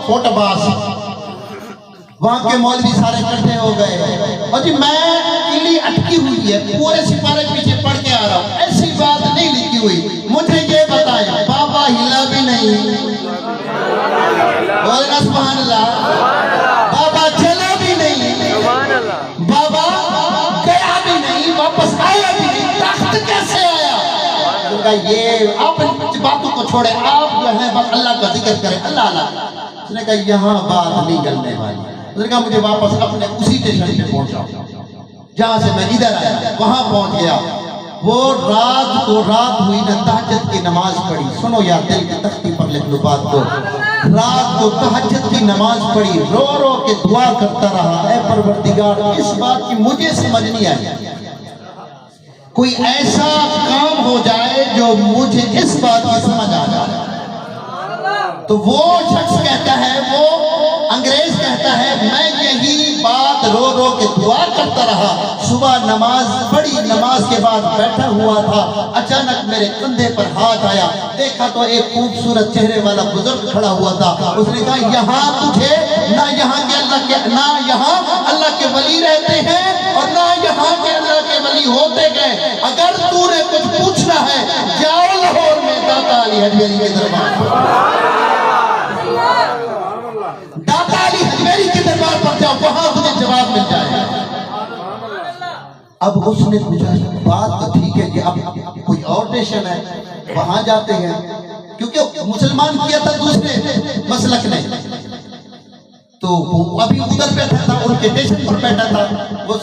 فورٹ عباس. وہاں کے مولوی سارے اکٹھے ہو گئے اور جی میں کلی اٹکی ہوئی ہے پورے سپارے پیچھے پڑھ کے آ رہا ہوں. ایسی بات نہیں لکھی ہوئی. مجھے یہ بتایا بابا ہلا بھی نہیں بولنا سبحان اللہ. بابا چلا بھی نہیں بابا گیا بھی نہیں واپس آیا بھی نہیں. تخت کیسے آیا؟ یہ آپ باتوں کو چھوڑے آپ جو ہے بس اللہ کا ذکر کریں اللہ اللہ. اس نے کہا یہاں بات نہیں کرنے والی. اس نے کہا مجھے واپس اپنے اسی اسٹیشن پہ پہنچاؤ جہاں سے میں ادھر آیا. وہاں پہنچ گیا. وہ رات ہوئی نہ تہجد کی نماز پڑھی. سنو یار دل کی تختی پر لکھ لو بات کو. رات کو تہجد کی نماز پڑھی رو رو کے دعا کرتا رہا اے پروردگار اس بات کی مجھے سمجھ نہیں آئی کوئی ایسا کام ہو جائے جو مجھے اس بات کی سمجھ آ جائے. تو وہ شخص کہتا ہے وہ انگریز کہتا ہے میں یہی بات رو رو کے دعا کرتا رہا. صبح نماز پڑھی نماز کے بعد بیٹھا ہوا تھا اچانک میرے کندھے پر ہاتھ آیا. دیکھا تو ایک خوبصورت چہرے والا بزرگ کھڑا ہوا تھا. اس نے کہا یہاں تجھے نہ یہاں اللہ کے ولی رہتے ہیں اور نہ یہاں کے اللہ کے ولی ہوتے گئے. اگر تو نے کچھ پوچھنا ہے جاؤ لاہور میں داتا علی حجویری کے دربار داتا علی حجویری کے دربار پر جاؤ وہاں تجھے جواب مل جائے. اب اس نے پوچھا بات تو ٹھیک ہے کہ اب کوئی اور اسٹیشن ہے وہاں جاتے ہیں کیونکہ مسلمان کیا تھا دوسرے مسلک نے. تو وہ ابھی ادھر بیٹھا تھا ان کے اسٹیشن پر بیٹھا تھا. وہ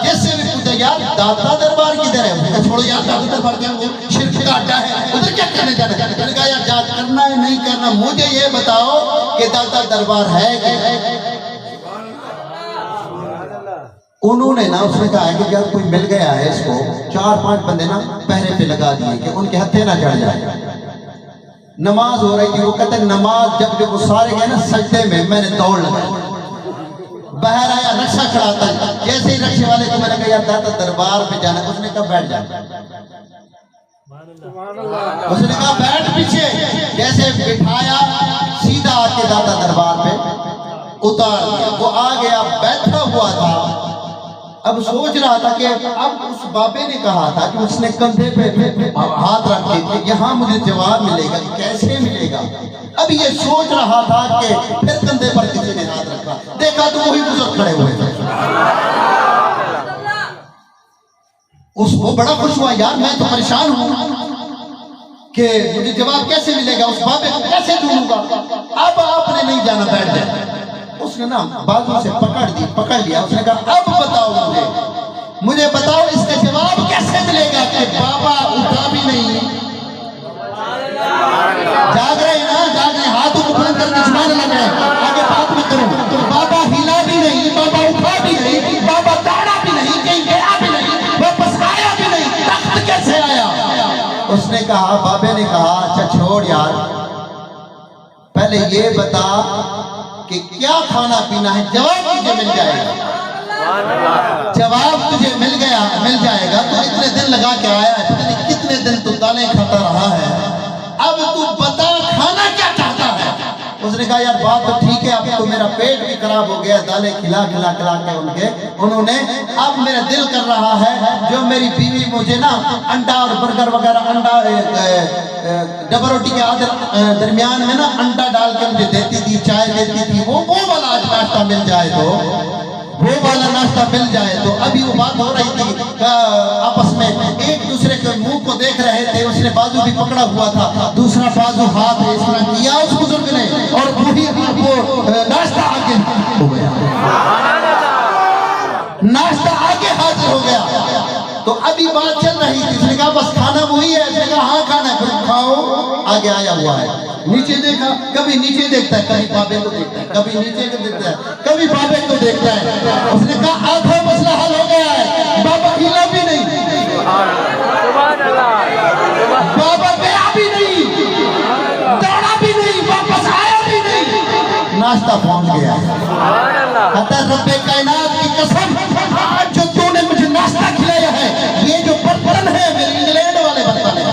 جیسے بھی پوچھا یار داتا دربار کدھر ہے؟ انہوں نے کہا چھوڑو یار داتا دربار کیا وہ شرک کا اڈا ہے ادھر کیا کرنے جانا ہے؟ انہوں نے کہا یار جا کرنا ہے نہیں کرنا مجھے یہ بتاؤ کہ داتا دربار ہے کہ انہوں نے نا اس نے کہا ہے کہ جب کوئی مل گیا ہے اس کو 4-5 بندے نا پہرے پہ لگا دیے کہ ان کے ہتھے نہ چڑھ جائے. نماز ہو رہی تھی وہ کہتے ہیں نماز جب وہ سارے گئے نا سجدے میں نے دوڑ لگائی. باہر آیا رکشہ کھڑا تھا جیسے ہی رکشے والے کو میں نے کہا یار داتا دربار پہ جانا اس نے کہا بیٹھ جائے. اس نے کہا بیٹھ پیچھے جیسے بٹھایا سیدھا آ کے داتا دربار پہ اتار دیا. وہ آ گیا بیٹھا ہوا تھا. اب سوچ رہا تھا کہ اب اس بابے نے کہا تھا کہ اس نے کندھے پہ ہاتھ رکھ کے یہاں مجھے جواب ملے گا کیسے ملے گا. اب یہ سوچ رہا تھا کہ پھر کندھے پر کسی نے ہاتھ رکھا دیکھا تو وہی بزرگ کھڑے ہوئے تھے. اس کو بڑا خوش ہوا یار میں تو پریشان ہوں کہ مجھے جواب کیسے ملے گا اس بابے کو کیسے ڈھونڈوں گا. اب آپ نے نہیں جانا بیٹھ جائے. اس نے نا بازو سے پکڑ لیا. اس نے کہا اب بتاؤ مجھے بتاؤ اس کا جواب کیسے ملے گا کہ بابا اٹھا بھی نہیں. جاگ رہے نا جاگ رہے ہاتھوں کو بلند کر کے سنانے لگ رہے آگے بات میں کروں. بابا ہلا بھی نہیں بابا اٹھا بھی نہیں بابا دوڑا بھی نہیں کہیں گیا بھی نہیں واپس آیا بھی نہیں. تخت کیسے آیا؟ اس نے کہا بابے نے کہا اچھا چھوڑ یار پہلے یہ بتا کہ کیا کھانا پینا ہے جواب تجھے مل جائے گا. جواب تجھے مل جائے گا. تو اتنے دن لگا کے آیا ہے پتہ نہیں کتنے دن تو دالیں کھاتا رہا ہے. اب تو بتا کھانا کیا چاہتا ہے. اس نے کہا یار بات تو ٹھیک ہے، اب تو میرا پیٹ بھی خراب ہو گیا، دالیں کھلا کھلا کھلا کے انہوں نے اب میرا دل کر رہا ہے جو میری بیوی مجھے نا انڈا اور برگر وغیرہ، انڈا ڈبل روٹی کے درمیان میں نا انڈا ڈال کے مجھے دیتی تھی، چائے دیتی تھی، وہ والا آج ناشتہ مل جائے تو، وہ والا ناشتہ مل جائے تو۔ ابھی وہ بات ہو رہی تھی آپس میں، ایک دوسرے کے منہ کو دیکھ رہے تھے، اس نے بازو بھی پکڑا ہوا تھا، دوسرا بازو ہاتھ اس طرح کیا اس بزرگ نے، اور وہی وہ ناشتہ آگے ہو گیا، ناشتہ آگے حاضر ہو گیا۔ تو ابھی بات چل رہی تھی، اس نے کہا بس کھانا وہی ہے، اس نے کہا ہاں کھانا ہے، پھر کھاؤ، آگے آیا ہوا ہے۔ نیچے دیکھا، کبھی نیچے دیکھتا ہے، کبھی بابے کو دیکھتا ہے، کبھی نیچے کو دیکھتا ہے، کبھی بابے کو دیکھتا ہے۔ اس نے کہا آدھا مسئلہ حل ہو گیا ہے، بابا ہلا بھی نہیں، بابا گیا بھی نہیں، دوڑا بھی نہیں، واپس آیا بھی نہیں، ناشتہ پہنچ گیا۔ کہتا ہے رب کائنات کی قسم، آج جو تو نے مجھے ناشتہ کھلایا ہے، یہ جو برتن ہے میری انگلینڈ والے برتن ہے،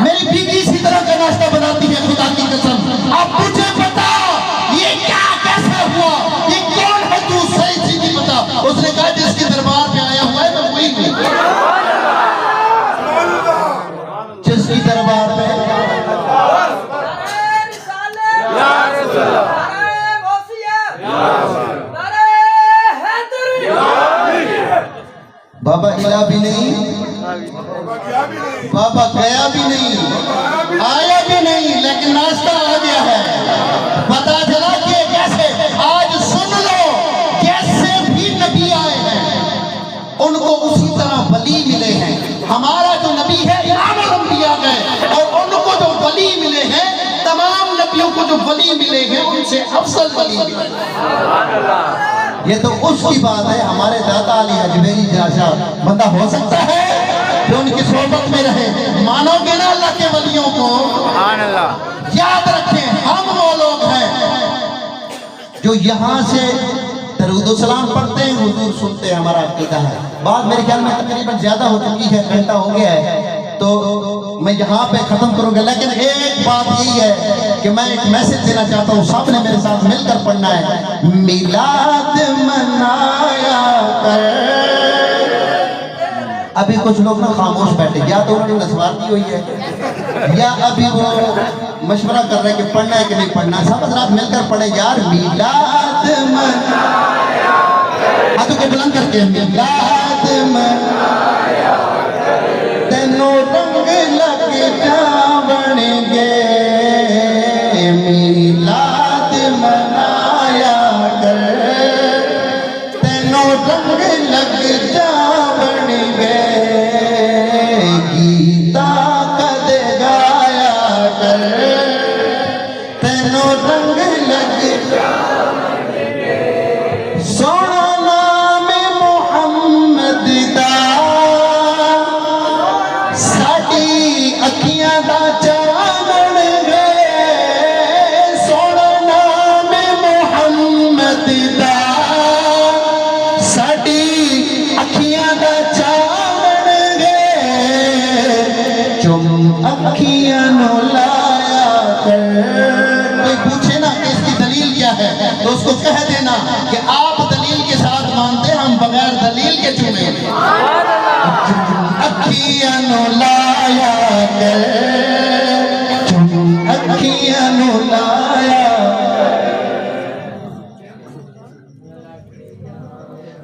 میری بیوی اسی طرح کا ناشتہ بناتی ہے، خدا کی قسم اب مجھے بتا یہ کیا کیسا ہوا، یہ کون ہے تو صحیح سیدھی بتا۔ اس نے کہا جس کے دربار میں آیا ہوا ہے میں وہی ہوں، جس کی دربار میں بابا ہلا بھی نہیں، بابا گیا بھی نہیں، آیا بھی نہیں، لیکن ناشتہ آ گیا ہے۔ پتا چلا کہ کیسے، آج سن لو جیسے بھی نبی آئے ہیں ان کو اسی طرح ولی ملے ہیں۔ ہمارا جو نبی ہے امام الانبیاء ہے، اور ان کو جو ولی ملے ہیں، تمام نبیوں کو جو ولی ملے ہیں ان سے افضل ولی ملے ہیں۔ یہ تو اس کی بات ہے، ہمارے دادا علی اجمیری جیسا بندہ ہو سکتا ہے جو ان کی صحبت میں رہے؟ مانو گے نا اللہ کے ولیوں کو؟ سبحان اللہ۔ یاد رکھیں ہم وہ لوگ ہیں جو یہاں سے درود و سلام پڑھتے ہیں، حضور سنتے ہیں، ہمارا عقیدہ ہے۔ بات میرے خیال میں تقریباً زیادہ ہو چکی ہے، گھنٹہ ہو گیا ہے، تو میں یہاں پہ ختم کروں گا، لیکن ایک بات یہی ہے کہ میں ایک میسج دینا چاہتا ہوں، سب نے میرے ساتھ مل کر پڑھنا ہے۔ میلاد منایا کر، ابھی کچھ لوگ نا خاموش بیٹھے، یا تو انہوں نے نسوار دی ہوئی ہے، یا ابھی وہ مشورہ کر رہے ہیں کہ پڑھنا ہے کہ نہیں پڑھنا۔ سب حضرات مل کر پڑھیں یار، میلاد منایا کر، ہاتھوں کو بلند کر کے، میلاد منایا کر، تینوں رنگ لگ جاون گے، میلاد منایا کر، تینوں رنگ لگ جاون گے، گیتا کد گایا کر، تینوں رنگ لگ جاون گے، سونا نام محمد دا ساڈی اکھیاں دا چاون گے، سونا نام محمد دا ساڈی اکھیاں دا چاون گے، چم اکھیاں نو لایا کر۔ کوئی پوچھے نا کہ اس کی دلیل کیا ہے تو اس کو کہہ دینا کہ آپ دلیل کے ساتھ مانتے، ہم بغیر دلیل کے چنے۔ اکھیاں نو لایا کر، چم اکھیاں نو لایا،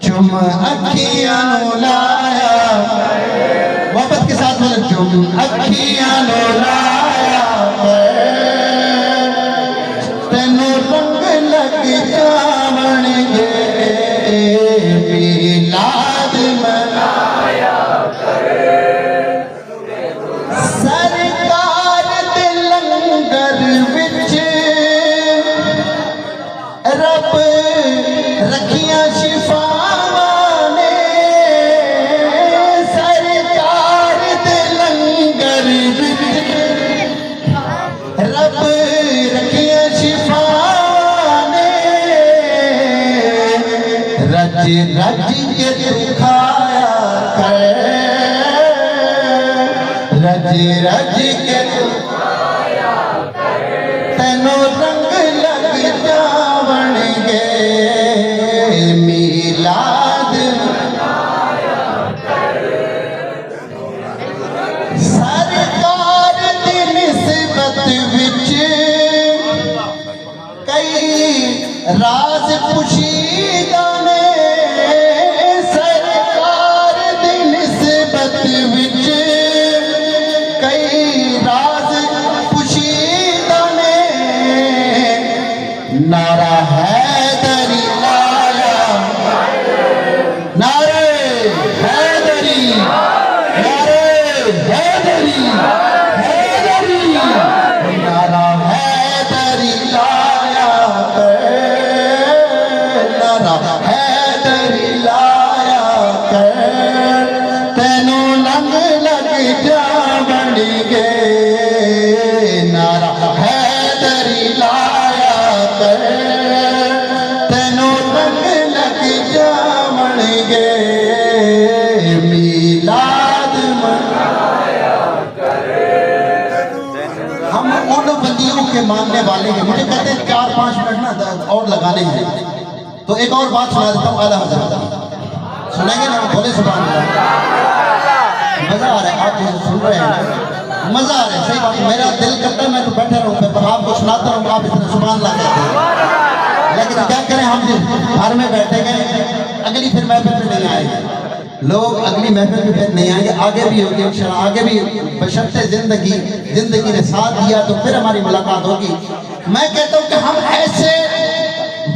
چم اکھیاں نو لایا، محبت کے ساتھ بولے، چم اکھیاں نو لایا کر، تینوں رنگ لگ جاون گے، میلاد منایا کر، سرکار دے لنگر وچ رب رکھیاں شفاواں نے، سرکار دے لنگر وچ رب رکھیاں شفاواں نے، رج رج کے تو کھایا کر، رج رج کے تو کھایا کر، تینوں سرکار دی نسبت وچ کئی راز پوشیدہ نے سرکار دی نسبت وچ کئی راز پوشیدہ نے نعرہ حیدری لایا نعرہ حیدری حیدری حیدری نعرہ حیدری لایا نعرہ حیدری لایا تینوں لنگ لگ جا بن گے نعرہ حیدری لایا تینوں لنگ لگ جا بن گے میلاد ہم ان بندیوں کے ماننے والے ہیں مجھے کہتے ہیں 4-5 منٹ نا اور لگانے ہیں تو ایک اور بات سنا دیتا ہوں اعلیٰ حضرت سنیں گے نا بولے سبحان اللہ مزہ آ رہا ہے آپ جسے سن رہے ہیں مزہ آ رہا ہے صحیح بات میرا دل کرتا ہے میں تو بیٹھے رہوں پر آپ کو سناتا رہوں آپ اتنا سبحان اللہ کہتے ہیں لیکن کیا کریں ہم گھر میں بیٹھے گئے اگلی پھر محفل میں نہیں آئے گے لوگ اگلی محفل میں پھر نہیں آئیں گے آگے بھی ہوگی انشاءاللہ آگے بھی بشرط زندگی نے ساتھ دیا تو پھر ہماری ملاقات ہوگی میں کہتا ہوں کہ ہم ایسے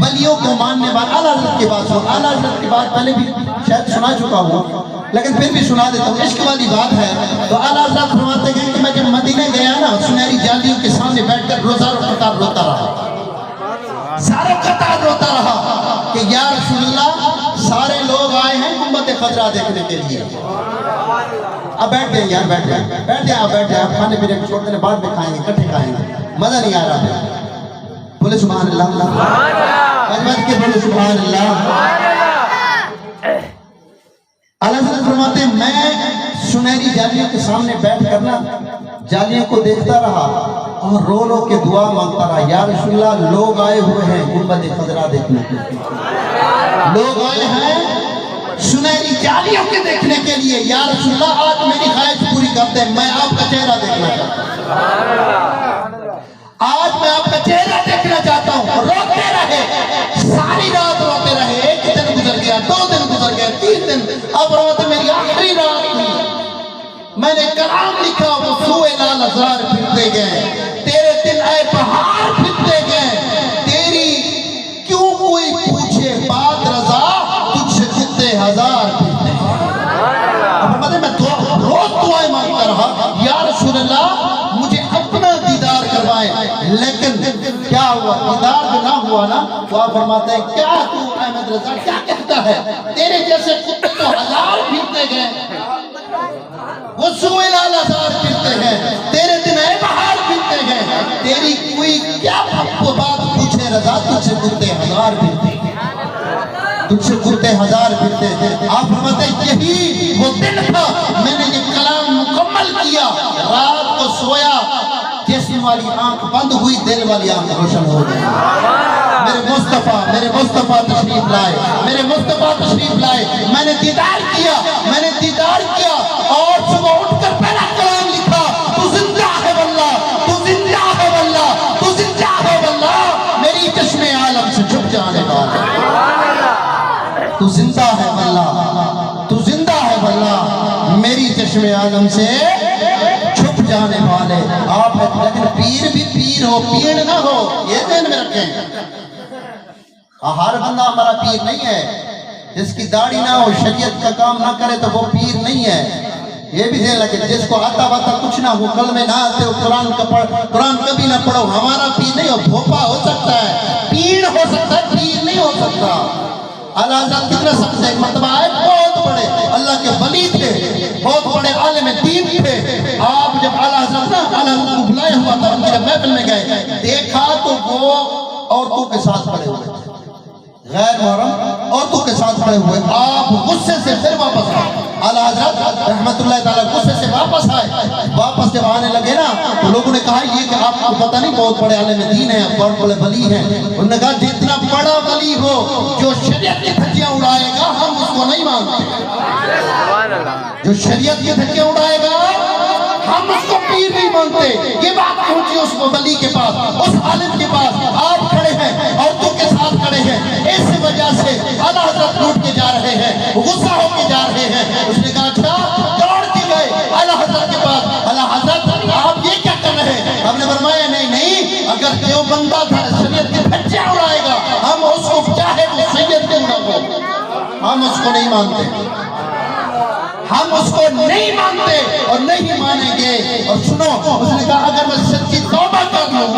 ولیوں کو ماننے والے اعلیٰ حضرت کی بات ہو اعلیٰ حضرت کی بات پہلے بھی شاید سنا چکا ہوں لیکن پھر بھی سنا دیتا ہوں عشق والی بات ہے تو اعلیٰ حضرت فرماتے ہیں کہ میں جب مدینہ گیا نا سنہری جالیوں کے سامنے بیٹھ کر روزانہ قطار روتا رہا سارے قطار روتا رہا کہ یا رسول اللہ سارے لوگ آئے ہیں گنبد خضرا دیکھنے کے لیے اب بیٹھ گئے یار بیٹھ جائیں آپ بیٹھ جائیں آپ کھانے پینے کو چھوڑ دیں بعد میں کھائیں گے اکٹھے کھائیں گے مزہ نہیں آ رہا بولے سبحان اللہ اجمد کے بولے سبحان اللہ اعلیٰ حضرت فرماتے ہیں میں سنہری جالیوں کے سامنے بیٹھ کر نا جالیوں کو دیکھتا رہا اور رو رو کے دعا مانگتا رہا یا رسول اللہ لوگ آئے ہوئے ہیں گنبد خضرا دیکھنے کے لیے لوگ آئے ہیں سنہری جالیوں کے دیکھنے کے لیے یا رسول اللہ آج میری خواہش پوری کرتے ہیں میں آپ کا چہرہ دیکھنا چاہتا ہوں آج میں آپ کا چہرہ دیکھنا چاہتا ہوں روتے رہے ساری رات روتے رہے ایک دن گزر گیا 2 دن گزر گیا 3 دن اب روتے میری آخری رات تھی میں نے کلام لکھا وہ سوئے لال ازار پھرتے گئے تیرے دن اے پہاڑ پھرتے گئے تیری کیوں کوئی پوچھے بات رضا تجھ سے کتے ہزار پھرتے اب مطلب میں روز دعائیں مانگتا رہا یا رسول اللہ مجھے اپنا دیدار کروائے لیکن کیا ہوا دیدار جو نہ ہوا نا تو آپ فرماتے ہیں کیا تو احمد رضا کیا کہتا ہے تیرے جیسے کتے تو ہزار پھرتے گئے وہ سوئے لال ازار پھرتے ہیں تیرے دن اے بہار پھرتے ہیں تیری کوئی کیا بات پوچھے رضا تجھ سے کتے ہزار پھرتے ہیں تجھ سے کتے ہزار پھرتے ہیں آپ فرماتے ہیں یہی وہ دن تھا میں نے یہ کلام مکمل کیا رات کو سویا جسم والی آنکھ بند ہوئی دل والی آنکھ روشن ہو گئی میرے مصطفیٰ تشریف لائے میں نے دیدار کیا اور صبح اٹھ کر پہلا کلام لکھا تو زندہ ہے واللہ تو زندہ ہے واللہ تو زندہ ہے واللہ میری چشم عالم سے چھپ جانے والا تو زندہ ہے واللہ تو زندہ ہے واللہ میری چشم عالم سے چھپ جانے والے آپ ہیں لیکن پیر بھی پیر ہو پیر نہ ہو یہ ذہن میں رکھیں ہر بندہ ہمارا پیر نہیں ہے جس کی داڑھی نہ ہو شریعت کا کام نہ کرے تو وہ پیر نہیں ہے یہ بھی ذہن رکھیں جس کو آتا واتا کچھ نہ ہو کلمے نہ آتے ہو قرآن کبھی نہ پڑھو ہمارا پیر نہیں ہو بھوپا ہو سکتا ہے پیر ہو سکتا ہے پیر نہیں ہو سکتا اعلیٰ حضرت کتنے سب سے ایک مرتبہ آئے بہت بڑے اللہ کے ولی تھے بہت بڑے عالم دین تھے آپ جب اعلیٰ حضرت کو بلائے ہوا تھا ان کی جب محفل میں گئے دیکھا تو وہ عورتوں کے ساتھ کھڑے ہوئے غیر محرم عورتوں کے ساتھ کھڑے ہوئے آپ غصے سے پھر واپس آئے اعلیٰ حضرت رحمت اللہ تعالیٰ غصے سے واپس جب آنے لگے نا تو لوگوں نے کہا یہ کہ آپ کو پتہ نہیں بہت بڑے عالم دین ہیں بہت بڑے ولی ہیں انہوں نے کہا جتنا بڑا ولی ہو جو شریعت کی دھجیاں اڑائے گا ہم اس کو نہیں مانتے. سبحان اللہ. جو شریعت کے دھکے اڑائے گا ہم اس کو پیر نہیں مانتے. یہ بات پہنچی اس ولی کے پاس, اس عالم کے پاس. آپ کھڑے ہیں, عورتوں کے ساتھ کھڑے ہیں, اس وجہ سے اعلیٰ حضرت لوٹ کے جا رہے ہیں, غصہ ہو کے جا رہے ہیں. اس نے کہا اچھا, دوڑ کے گئے اعلیٰ حضرت کے پاس. اعلیٰ حضرت آپ یہ کیا کر رہے ہیں؟ ہم نے فرمایا نہیں نہیں, اگر جو بندہ تھا شریعت کے دھچے اڑائے گا ہم اس کو چاہے وہ سید کے اڑا, ہم اس کو نہیں مانتے, ہم اس کو نہیں مانتے اور نہیں مانیں گے. اور سنو, اس نے کہا اگر میں سچی توبہ کر لوں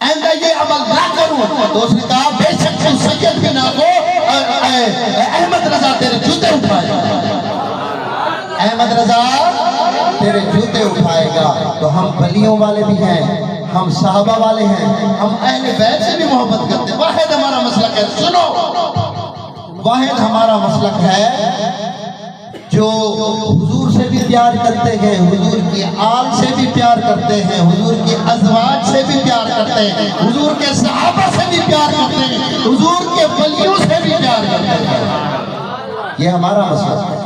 آئندہ یہ عمل نہ کروں, تو اس نے کہا بے شک تم سید بھی نہ ہو, احمد رضا تیرے جوتے اٹھائے گا, احمد رضا تیرے جوتے اٹھائے گا. تو ہم ولیوں والے بھی ہیں, ہم صحابہ والے ہیں, ہم اہل بیت سے بھی محبت کرتے ہیں. واحد ہمارا مسلک ہے, سنو, واحد ہمارا مسلک ہے جو حضور سے بھی پیار کرتے ہیں, حضور کی آل سے بھی پیار کرتے ہیں, حضور کی ازواج سے بھی پیار کرتے ہیں, حضور کے صحابہ سے بھی پیار کرتے ہیں, حضور کے ولیوں سے بھی پیار کرتے ہیں. یہ ہمارا مسئلہ ہے.